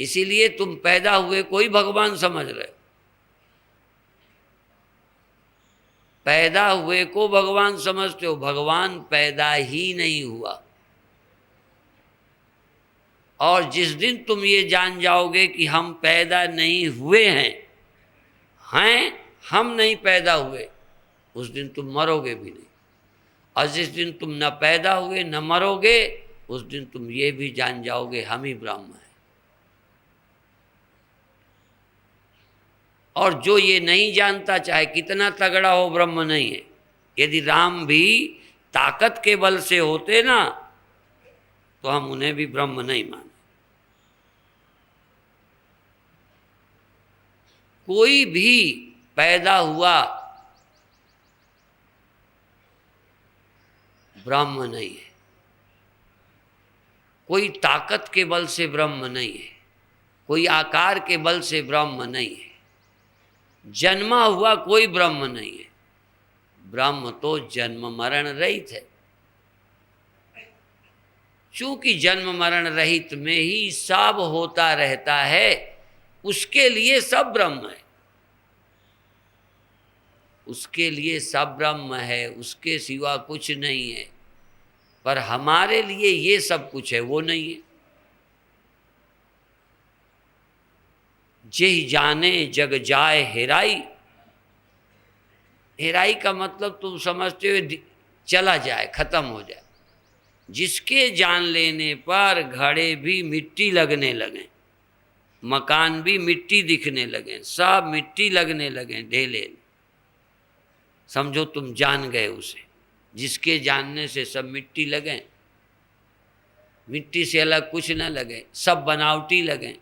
इसीलिए तुम पैदा हुए कोई भगवान समझ रहे हो, पैदा हुए को भगवान समझते हो, भगवान पैदा ही नहीं हुआ। और जिस दिन तुम ये जान जाओगे कि हम पैदा नहीं हुए हैं, हम नहीं पैदा हुए, उस दिन तुम मरोगे भी नहीं। और जिस दिन तुम न पैदा हुए न मरोगे, उस दिन तुम ये भी जान जाओगे हम ही ब्रह्म हैं। और जो ये नहीं जानता, चाहे कितना तगड़ा हो, ब्रह्म नहीं है। यदि राम भी ताकत के बल से होते ना, तो हम उन्हें भी ब्रह्म नहीं माने। कोई भी पैदा हुआ ब्रह्म नहीं है, कोई ताकत के बल से ब्रह्म नहीं है, कोई आकार के बल से ब्रह्म नहीं है, जन्मा हुआ कोई ब्रह्म नहीं है। ब्रह्म तो जन्म मरण रहित है। चूंकि जन्म मरण रहित में ही सब होता रहता है, उसके लिए सब ब्रह्म है, उसके लिए सब ब्रह्म है, उसके सिवा कुछ नहीं है। पर हमारे लिए ये सब कुछ है, वो नहीं है। जेहि जाने जग जाए हेराई, हेराई का मतलब तुम समझते हो चला जाए, खत्म हो जाए। जिसके जान लेने पर घड़े भी मिट्टी लगने लगे, मकान भी मिट्टी दिखने लगे, सब मिट्टी लगने लगे ढेले, समझो तुम जान गए उसे। जिसके जानने से सब मिट्टी लगे, मिट्टी से अलग कुछ न लगे, सब बनावटी लगे।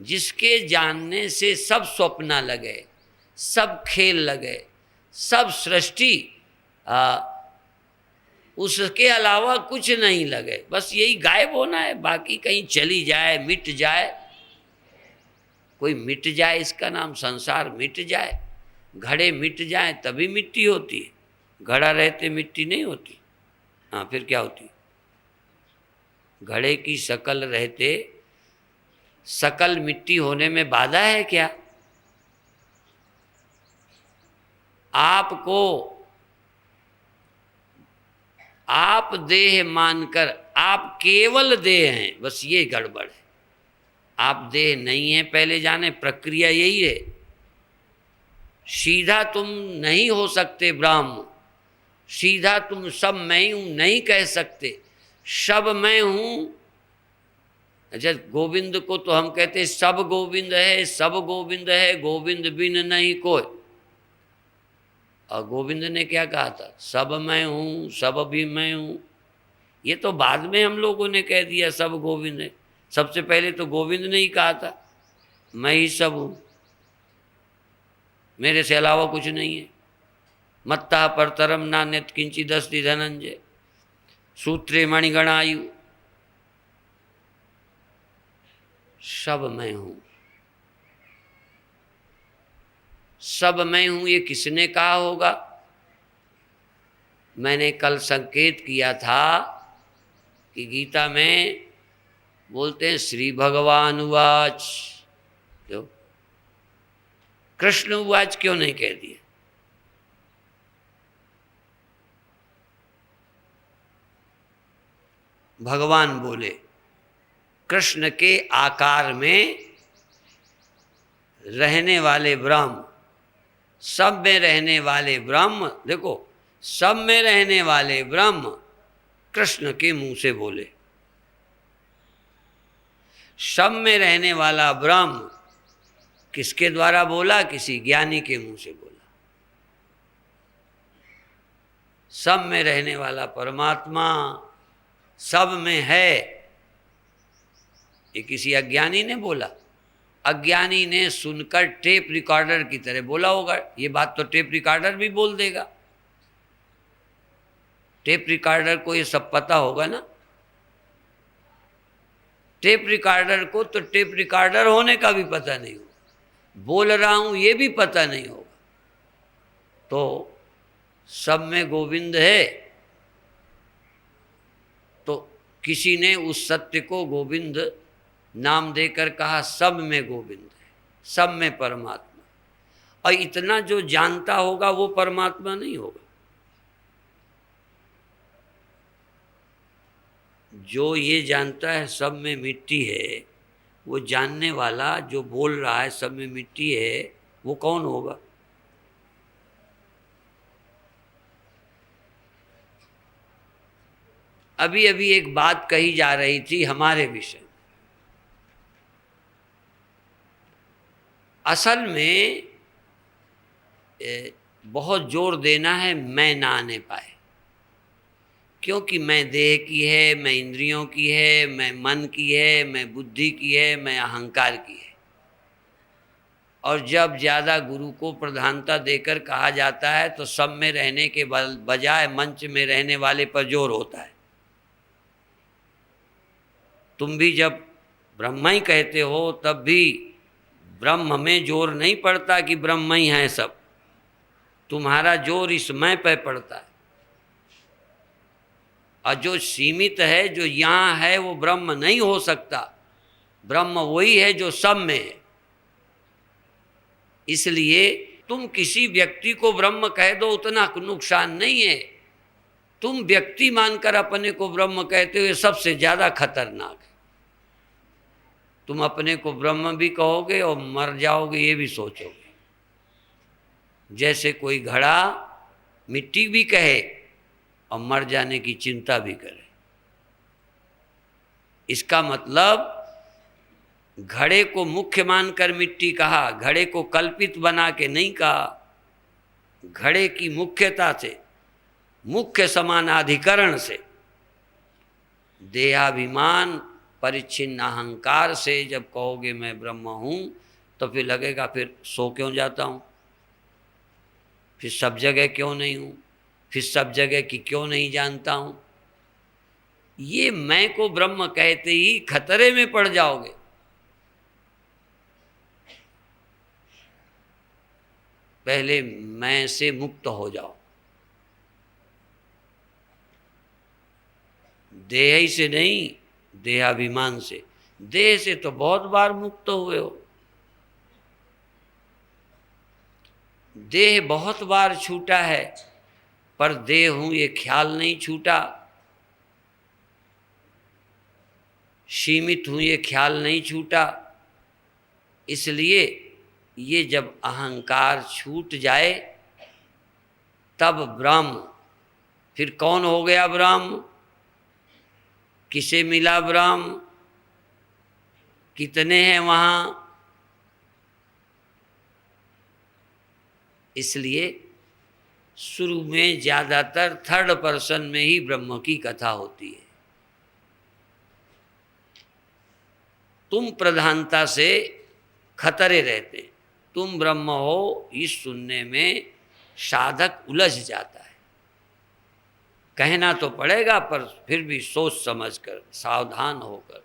जिसके जानने से सब स्वप्न लगे, सब खेल लगे, सब सृष्टि उसके अलावा कुछ नहीं लगे, बस यही गायब होना है, बाकी कहीं चली जाए, मिट जाए। कोई मिट जाए, इसका नाम संसार मिट जाए। घड़े मिट जाए तभी मिट्टी होती है, घड़ा रहते मिट्टी नहीं होती। हाँ, फिर क्या होती? घड़े की शकल रहते सकल मिट्टी होने में बाधा है क्या? आपको आप देह मानकर आप केवल देह हैं, बस ये गड़बड़ है। आप देह नहीं है, पहले जाने, प्रक्रिया यही है। सीधा तुम नहीं हो सकते ब्रह्म, सीधा तुम सब मैं हूं नहीं कह सकते। सब मैं हूं, अच्छा गोविंद को तो हम कहते सब गोविंद है, सब गोविंद है, गोविंद बिन नहीं कोई। और गोविंद ने क्या कहा था? सब मैं हूं, सब भी मैं हूं। ये तो बाद में हम लोगों ने कह दिया सब गोविंद है, सबसे पहले तो गोविंद ने ही कहा था मैं ही सब हूं, मेरे से अलावा कुछ नहीं है। मत्ता परतरम नान्यत् किंचिदस्ति धनंजय, सूत्रे मणिगण आयु। सब मैं हूं, सब मैं हूं, ये किसने कहा होगा? मैंने कल संकेत किया था कि गीता में बोलते हैं श्री भगवान उवाच, क्यों कृष्ण उवाच क्यों नहीं कह दिया? भगवान बोले, कृष्ण के आकार में रहने वाले ब्रह्म, सब में रहने वाले ब्रह्म, देखो सब में रहने वाले ब्रह्म कृष्ण के मुंह से बोले। सब में रहने वाला ब्रह्म किसके द्वारा बोला? किसी ज्ञानी के मुंह से बोला। सब में रहने वाला परमात्मा सब में है, ये किसी अज्ञानी ने बोला? अज्ञानी ने सुनकर टेप रिकॉर्डर की तरह बोला होगा। ये बात तो टेप रिकॉर्डर भी बोल देगा। टेप रिकॉर्डर को ये सब पता होगा ना। टेप रिकॉर्डर को तो टेप रिकॉर्डर होने का भी पता नहीं होगा, बोल रहा हूं ये भी पता नहीं होगा। तो सब में गोविंद है, तो किसी ने उस सत्य को गोविंद नाम देकर कहा सब में गोविंद है, सब में परमात्मा। और इतना जो जानता होगा वो परमात्मा नहीं होगा। जो ये जानता है सब में मिट्टी है, वो जानने वाला जो बोल रहा है सब में मिट्टी है, वो कौन होगा? अभी अभी एक बात कही जा रही थी हमारे विषय में। असल में बहुत जोर देना है मैं ना आने पाए, क्योंकि मैं देह की है, मैं इंद्रियों की है, मैं मन की है, मैं बुद्धि की है, मैं अहंकार की है। और जब ज़्यादा गुरु को प्रधानता देकर कहा जाता है तो सब में रहने के बजाय मंच में रहने वाले पर जोर होता है। तुम भी जब ब्रह्म ही कहते हो तब भी ब्रह्म में जोर नहीं पड़ता कि ब्रह्म ही है सब, तुम्हारा जोर इस मैं पे पड़ता है। और जो सीमित है, जो यहाँ है, वो ब्रह्म नहीं हो सकता। ब्रह्म वही है जो सब में है। इसलिए तुम किसी व्यक्ति को ब्रह्म कह दो उतना नुकसान नहीं है, तुम व्यक्ति मानकर अपने को ब्रह्म कहते हो ये सबसे ज़्यादा खतरनाक है। तुम अपने को ब्रह्म भी कहोगे और मर जाओगे ये भी सोचोगे। जैसे कोई घड़ा मिट्टी भी कहे और मर जाने की चिंता भी करे। इसका मतलब घड़े को मुख्य मानकर मिट्टी कहा, घड़े को कल्पित बना के नहीं कहा। घड़े की मुख्यता से, मुख्य समानाधिकरण से, देहाभिमान परिच्छिन्न अहंकार से जब कहोगे मैं ब्रह्म हूँ तो फिर लगेगा फिर सो क्यों जाता हूँ, फिर सब जगह क्यों नहीं हूँ, फिर सब जगह की क्यों नहीं जानता हूँ। ये मैं को ब्रह्म कहते ही खतरे में पड़ जाओगे। पहले मैं से मुक्त हो जाओ, देह ही से नहीं, देहाभिमान से। देह से तो बहुत बार मुक्त हुए हो, देह बहुत बार छूटा है, पर देह हूं ये ख्याल नहीं छूटा, सीमित हूं ये ख्याल नहीं छूटा। इसलिए ये जब अहंकार छूट जाए तब ब्रह्म, फिर कौन हो गया ब्रह्म, किसे मिला ब्रह्म, कितने हैं वहाँ। इसलिए शुरू में ज़्यादातर थर्ड पर्सन में ही ब्रह्म की कथा होती है। तुम प्रधानता से खतरे रहते, तुम ब्रह्म हो इस सुनने में साधक उलझ जाता है। कहना तो पड़ेगा पर फिर भी सोच समझकर, सावधान होकर।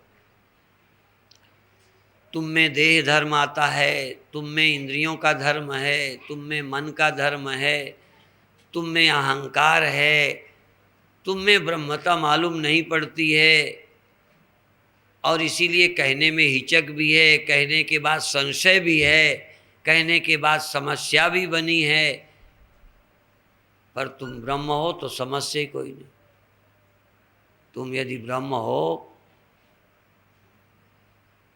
तुम में देह धर्म आता है, तुम में इंद्रियों का धर्म है, तुम में मन का धर्म है, तुम में अहंकार है, तुम में ब्रह्मता मालूम नहीं पड़ती है। और इसीलिए कहने में हिचक भी है, कहने के बाद संशय भी है, कहने के बाद समस्या भी बनी है। पर तुम ब्रह्म हो तो समस्या कोई नहीं। तुम यदि ब्रह्म हो,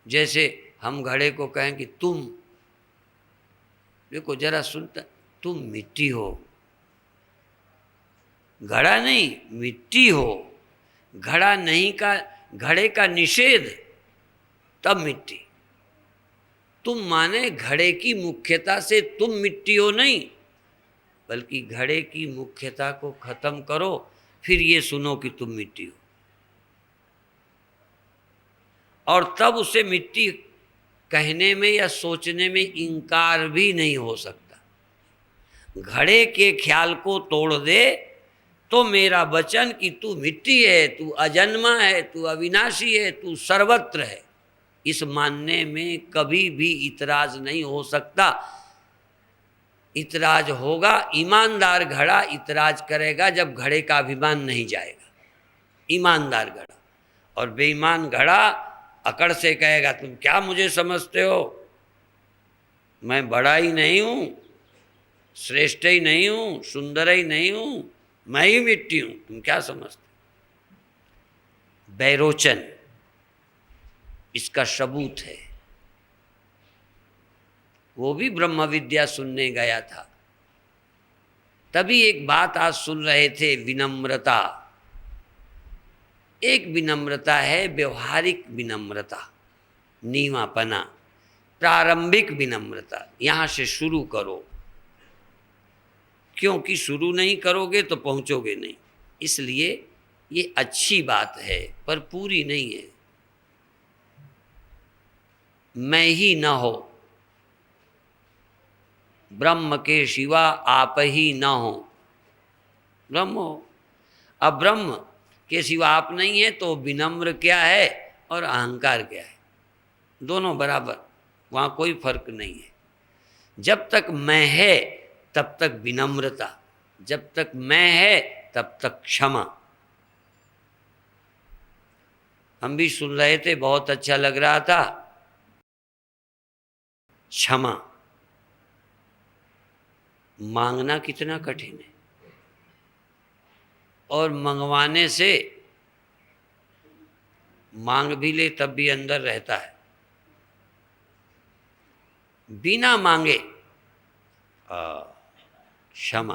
जैसे हम घड़े को कहें कि तुम, देखो जरा सुनता, तुम मिट्टी हो, घड़ा नहीं मिट्टी हो। घड़ा नहीं का, घड़े का निषेध, तब मिट्टी। तुम माने घड़े की मुख्यता से तुम मिट्टी हो नहीं, बल्कि घड़े की मुख्यता को खत्म करो, फिर ये सुनो कि तुम मिट्टी हो। और तब उसे मिट्टी कहने में या सोचने में इंकार भी नहीं हो सकता। घड़े के ख्याल को तोड़ दे तो मेरा वचन कि तू मिट्टी है, तू अजन्मा है, तू अविनाशी है, तू सर्वत्र है, इस मानने में कभी भी इतराज नहीं हो सकता। इतराज होगा, ईमानदार घड़ा इतराज करेगा जब घड़े का अभिमान नहीं जाएगा, ईमानदार घड़ा। और बेईमान घड़ा अकड़ से कहेगा तुम क्या मुझे समझते हो, मैं बड़ा ही नहीं हूं, श्रेष्ठ ही नहीं हूं, सुंदर ही नहीं हूं, मैं ही मिट्टी हूं, तुम क्या समझते। बैरोचन इसका सबूत है। वो भी ब्रह्म विद्या सुनने गया था, तभी एक बात आज सुन रहे थे, विनम्रता। एक विनम्रता है व्यवहारिक विनम्रता, नीवापना, प्रारंभिक विनम्रता। यहां से शुरू करो, क्योंकि शुरू नहीं करोगे तो पहुंचोगे नहीं। इसलिए ये अच्छी बात है पर पूरी नहीं है। मैं ही न हो, ब्रह्म के सिवा आप ही न हो, ब्रह्म हो। अब ब्रह्म के सिवा आप नहीं है तो विनम्र क्या है और अहंकार क्या है, दोनों बराबर, वहाँ कोई फर्क नहीं है। जब तक मैं है तब तक विनम्रता, जब तक मैं है तब तक क्षमा। हम भी सुन रहे थे, बहुत अच्छा लग रहा था। क्षमा मांगना कितना कठिन है, और मंगवाने से मांग भी ले तब भी अंदर रहता है। बिना मांगे क्षमा,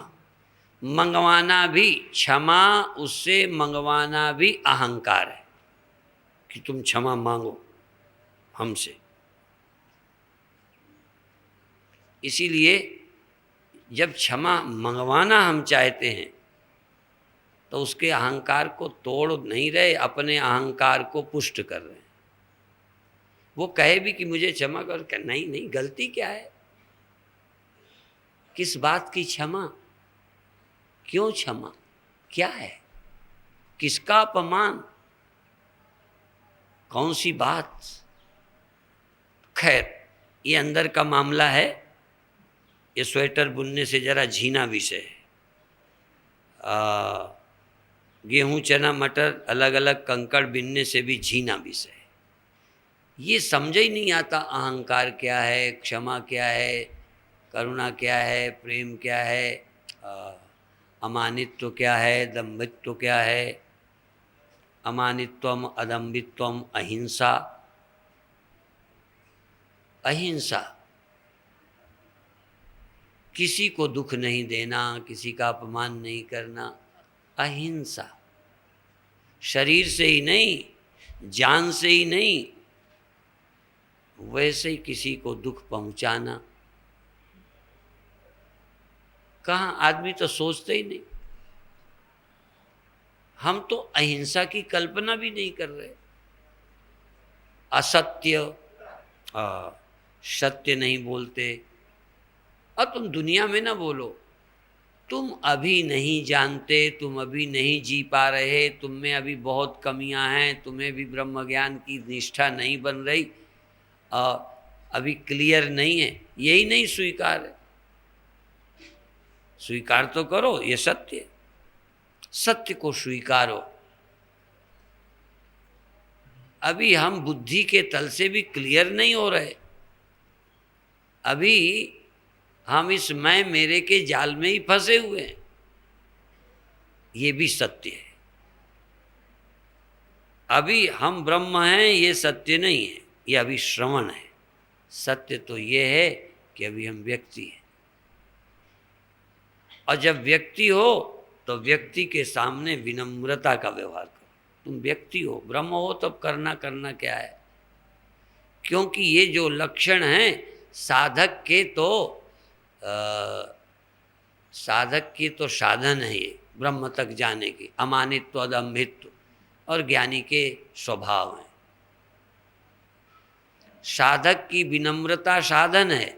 मंगवाना भी क्षमा, उससे मंगवाना भी अहंकार है कि तुम क्षमा मांगो हमसे। इसीलिए जब क्षमा मंगवाना हम चाहते हैं तो उसके अहंकार को तोड़ नहीं रहे, अपने अहंकार को पुष्ट कर रहे हैं। वो कहे भी कि मुझे क्षमा कर, नहीं नहीं, गलती क्या है, किस बात की क्षमा, क्यों क्षमा, क्या है, किसका अपमान, कौन सी बात। खैर ये अंदर का मामला है, ये स्वेटर बुनने से जरा झीना विषय है। गेहूं चना मटर अलग अलग कंकड़ बिनने से भी झीना विषय है। ये समझ ही नहीं आता अहंकार क्या है, क्षमा क्या है, करुणा क्या है, प्रेम क्या है, अमानित्व क्या है, दम्भित्व क्या है। अमानित्वम अदम्भित्वम अहिंसा, अहिंसा किसी को दुख नहीं देना, किसी का अपमान नहीं करना, अहिंसा। शरीर से ही नहीं, जान से ही नहीं, वैसे ही किसी को दुख पहुंचाना। कहाँ, आदमी तो सोचते ही नहीं। हम तो अहिंसा की कल्पना भी नहीं कर रहे। असत्य, सत्य नहीं बोलते। और तुम दुनिया में ना बोलो, तुम अभी नहीं जानते, तुम अभी नहीं जी पा रहे, तुम में अभी बहुत कमियां हैं, तुम्हें भी ब्रह्म ज्ञान की निष्ठा नहीं बन रही, अभी क्लियर नहीं है, यही नहीं स्वीकार है। स्वीकार तो करो, ये सत्य, सत्य को स्वीकारो। अभी हम बुद्धि के तल से भी क्लियर नहीं हो रहे, अभी हम इस मैं मेरे के जाल में ही फंसे हुए हैं, ये भी सत्य है। अभी हम ब्रह्म हैं ये सत्य नहीं है, ये अभी श्रवण है। सत्य तो ये है कि अभी हम व्यक्ति हैं, और जब व्यक्ति हो तो व्यक्ति के सामने विनम्रता का व्यवहार करो। तुम व्यक्ति हो, ब्रह्म हो तब करना क्या है, क्योंकि ये जो लक्षण हैं साधक के तो साधन है ये ब्रह्म तक जाने की, अमानित्व अदम्भित्व, और ज्ञानी के स्वभाव हैं। साधक की विनम्रता साधन है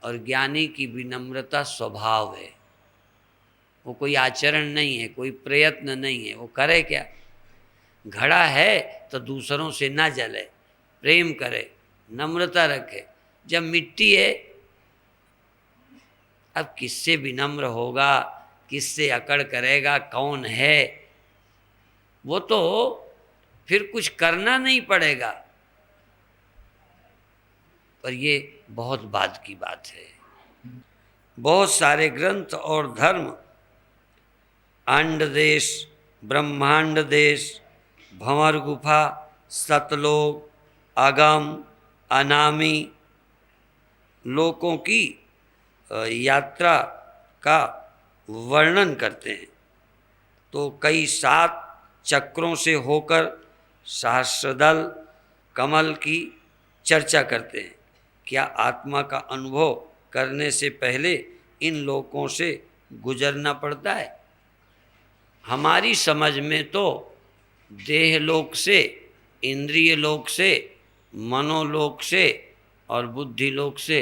और ज्ञानी की विनम्रता स्वभाव है। वो कोई आचरण नहीं है, कोई प्रयत्न नहीं है। वो करे क्या? घड़ा है तो दूसरों से ना जले, प्रेम करे, नम्रता रखे। जब मिट्टी है, अब किससे विनम्र होगा, किससे अकड़ करेगा, कौन है? वो तो फिर कुछ करना नहीं पड़ेगा। पर ये बहुत बाद की बात है। बहुत सारे ग्रंथ और धर्म, अंड देश, ब्रह्मांड देश, भंवर गुफा, सतलोक, आगम, अनामी लोकों की यात्रा का वर्णन करते हैं। तो कई 7 चक्रों से होकर सहस्रदल कमल की चर्चा करते हैं। क्या आत्मा का अनुभव करने से पहले इन लोकों से गुजरना पड़ता है? हमारी समझ में तो देह लोक से, इंद्रिय लोक से, मनोलोक से और बुद्धि लोक से,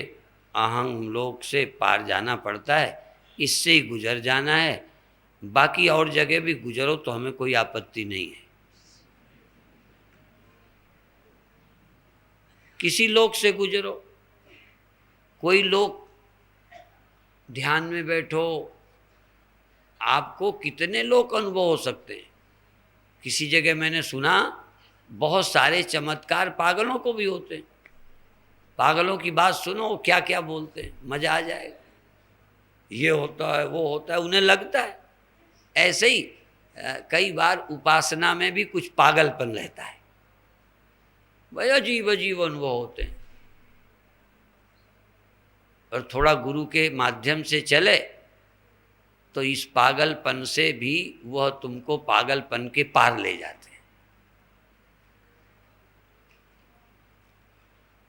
अहं लोक से पार जाना पड़ता है। इससे ही गुजर जाना है। बाकी और जगह भी गुजरो तो हमें कोई आपत्ति नहीं है। किसी लोक से गुजरो, कोई लोक ध्यान में बैठो, आपको कितने लोक अनुभव हो सकते हैं। किसी जगह मैंने सुना बहुत सारे चमत्कार पागलों को भी होते हैं। पागलों की बात सुनो, वो क्या क्या बोलते हैं, मजा आ जाएगा। ये होता है, वो होता है, उन्हें लगता है। ऐसे ही कई बार उपासना में भी कुछ पागलपन रहता है, भाई अजीब अजीब अनुभव होते हैं। और थोड़ा गुरु के माध्यम से चले तो इस पागलपन से भी वह तुमको पागलपन के पार ले जाते हैं।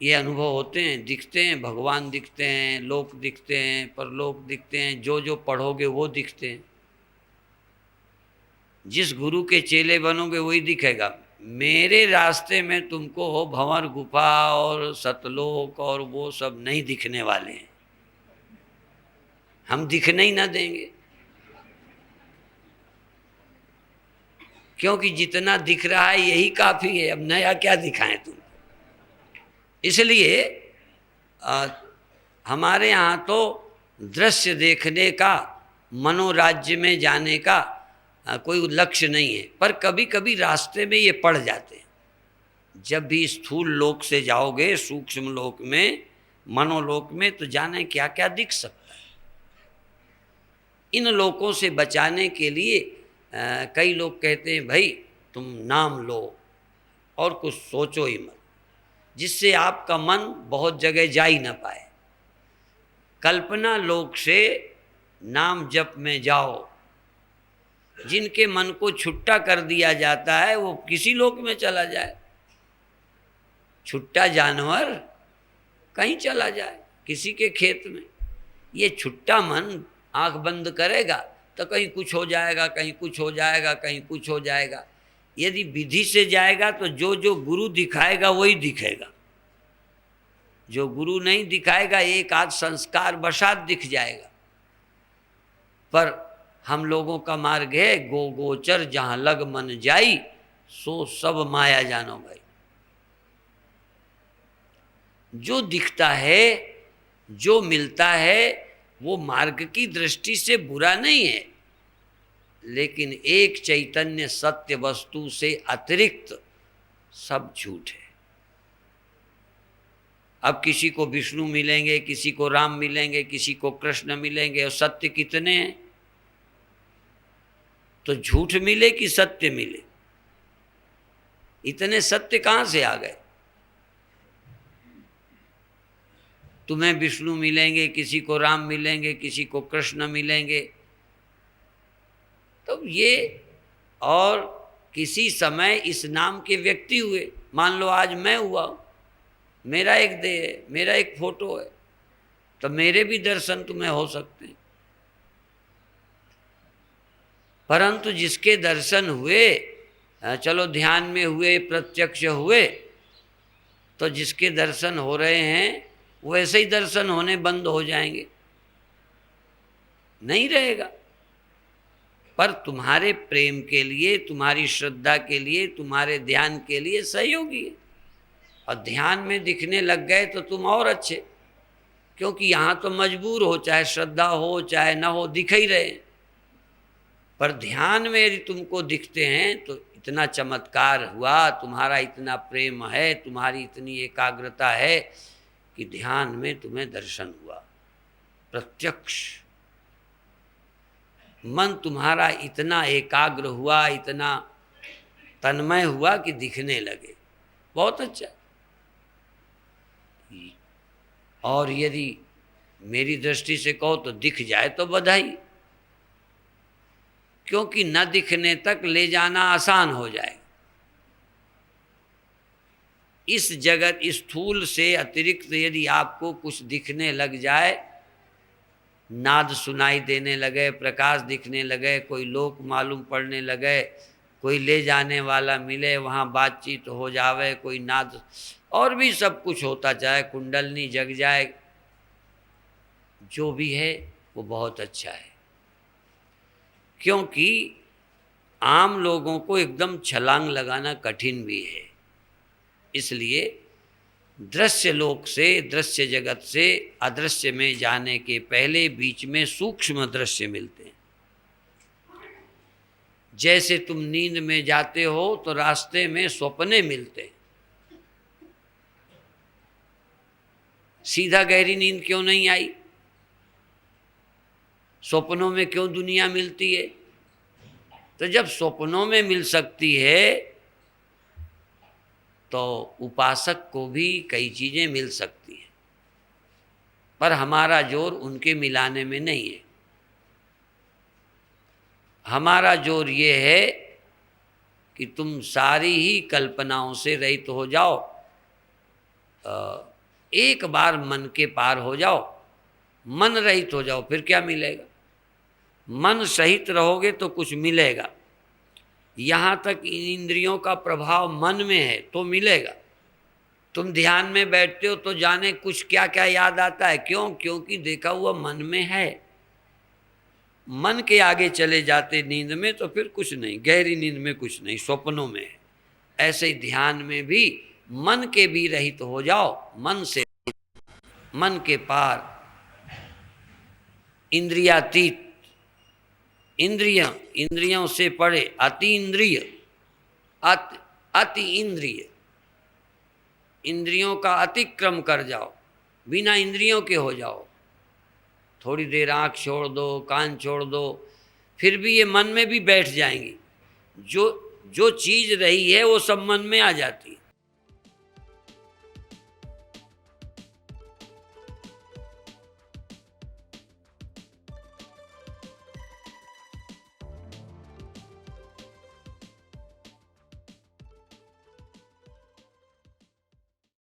ये अनुभव होते हैं, दिखते हैं, भगवान दिखते हैं, लोक दिखते हैं, परलोक दिखते हैं, जो जो पढ़ोगे वो दिखते हैं। जिस गुरु के चेले बनोगे वही दिखेगा। मेरे रास्ते में तुमको हो भंवर गुफा और सतलोक और वो सब नहीं दिखने वाले हैं। हम दिखने ही ना देंगे, क्योंकि जितना दिख रहा है यही काफ़ी है। अब नया क्या दिखाएं तुम। इसलिए हमारे यहाँ तो दृश्य देखने का, मनोराज्य में जाने का कोई लक्ष्य नहीं है। पर कभी कभी रास्ते में ये पड़ जाते हैं। जब भी स्थूल लोक से जाओगे सूक्ष्म लोक में, मनोलोक में, तो जाने क्या क्या दिख सकता है। इन लोकों से बचाने के लिए कई लोग कहते हैं भाई तुम नाम लो और कुछ सोचो ही मत, जिससे आपका मन बहुत जगह जा ही ना पाए। कल्पना लोक से नाम जप में जाओ। जिनके मन को छुट्टा कर दिया जाता है वो किसी लोक में चला जाए। छुट्टा जानवर कहीं चला जाए, किसी के खेत में। ये छुट्टा मन आंख बंद करेगा तो कहीं कुछ हो जाएगा, कहीं कुछ हो जाएगा, कहीं कुछ हो जाएगा। यदि विधि से जाएगा तो जो जो गुरु दिखाएगा वही दिखेगा। जो गुरु नहीं दिखाएगा एक आध संस्कार बसात दिख जाएगा। पर हम लोगों का मार्ग है गो गोचर, जहाँ लग मन जाई सो सब माया जानो भाई। जो दिखता है, जो मिलता है, वो मार्ग की दृष्टि से बुरा नहीं है, लेकिन एक चैतन्य सत्य वस्तु से अतिरिक्त सब झूठ है। अब किसी को विष्णु मिलेंगे, किसी को राम मिलेंगे, किसी को कृष्ण मिलेंगे, और सत्य कितने हैं? तो झूठ मिले कि सत्य मिले? इतने सत्य कहाँ से आ गए? तुम्हें विष्णु मिलेंगे, किसी को राम मिलेंगे, किसी को कृष्ण मिलेंगे, तो ये और किसी समय इस नाम के व्यक्ति हुए। मान लो आज मैं हुआ, मेरा एक देह है, मेरा एक फोटो है, तो मेरे भी दर्शन तुम्हें हो सकते हैं। परंतु जिसके दर्शन हुए, चलो ध्यान में हुए, प्रत्यक्ष हुए, तो जिसके दर्शन हो रहे हैं वैसे ही दर्शन होने बंद हो जाएंगे, नहीं रहेगा। पर तुम्हारे प्रेम के लिए, तुम्हारी श्रद्धा के लिए, तुम्हारे ध्यान के लिए सहयोगी है। और ध्यान में दिखने लग गए तो तुम और अच्छे, क्योंकि यहाँ तो मजबूर हो, चाहे श्रद्धा हो चाहे ना हो, दिख ही रहे। पर ध्यान में यदि तुमको दिखते हैं तो इतना चमत्कार हुआ, तुम्हारा इतना प्रेम है, तुम्हारी इतनी एकाग्रता है कि ध्यान में तुम्हें दर्शन हुआ प्रत्यक्ष। मन तुम्हारा इतना एकाग्र हुआ, इतना तन्मय हुआ कि दिखने लगे। बहुत अच्छा। और यदि मेरी दृष्टि से कहो तो दिख जाए तो बधाई, क्योंकि न दिखने तक ले जाना आसान हो जाएगा। इस जगत, इस स्थूल से अतिरिक्त यदि आपको कुछ दिखने लग जाए, नाद सुनाई देने लगे, प्रकाश दिखने लगे, कोई लोक मालूम पड़ने लगे, कोई ले जाने वाला मिले, वहाँ बातचीत हो जावे, कोई नाद और भी सब कुछ होता जाए, कुंडलनी जग जाए, जो भी है वो बहुत अच्छा है। क्योंकि आम लोगों को एकदम छलांग लगाना कठिन भी है। इसलिए दृश्य लोक से, दृश्य जगत से अदृश्य में जाने के पहले बीच में सूक्ष्म दृश्य मिलते हैं। जैसे तुम नींद में जाते हो तो रास्ते में स्वप्ने मिलते हैं। सीधा गहरी नींद क्यों नहीं आई? स्वप्नों में क्यों दुनिया मिलती है? तो जब स्वप्नों में मिल सकती है तो उपासक को भी कई चीजें मिल सकती हैं, पर हमारा जोर उनके मिलाने में नहीं है। हमारा जोर ये है कि तुम सारी ही कल्पनाओं से रहित हो जाओ, एक बार मन के पार हो जाओ, मन रहित हो जाओ, फिर क्या मिलेगा? मन सहित रहोगे तो कुछ मिलेगा। यहाँ तक इंद्रियों का प्रभाव मन में है तो मिलेगा। तुम ध्यान में बैठते हो तो जाने कुछ क्या क्या याद आता है। क्यों? क्योंकि देखा हुआ मन में है। मन के आगे चले जाते नींद में तो फिर कुछ नहीं, गहरी नींद में कुछ नहीं, स्वप्नों में है। ऐसे ही ध्यान में भी मन के भी रहित हो जाओ, मन से, मन के पार, इंद्रियातीत, इंद्रियों से परे, अति इंद्रिय, अति इंद्रिय, इंद्रियों का अतिक्रम कर जाओ, बिना इंद्रियों के हो जाओ। थोड़ी देर आँख छोड़ दो, कान छोड़ दो, फिर भी ये मन में भी बैठ जाएंगी। जो चीज़ रही है वो सब मन में आ जाती है।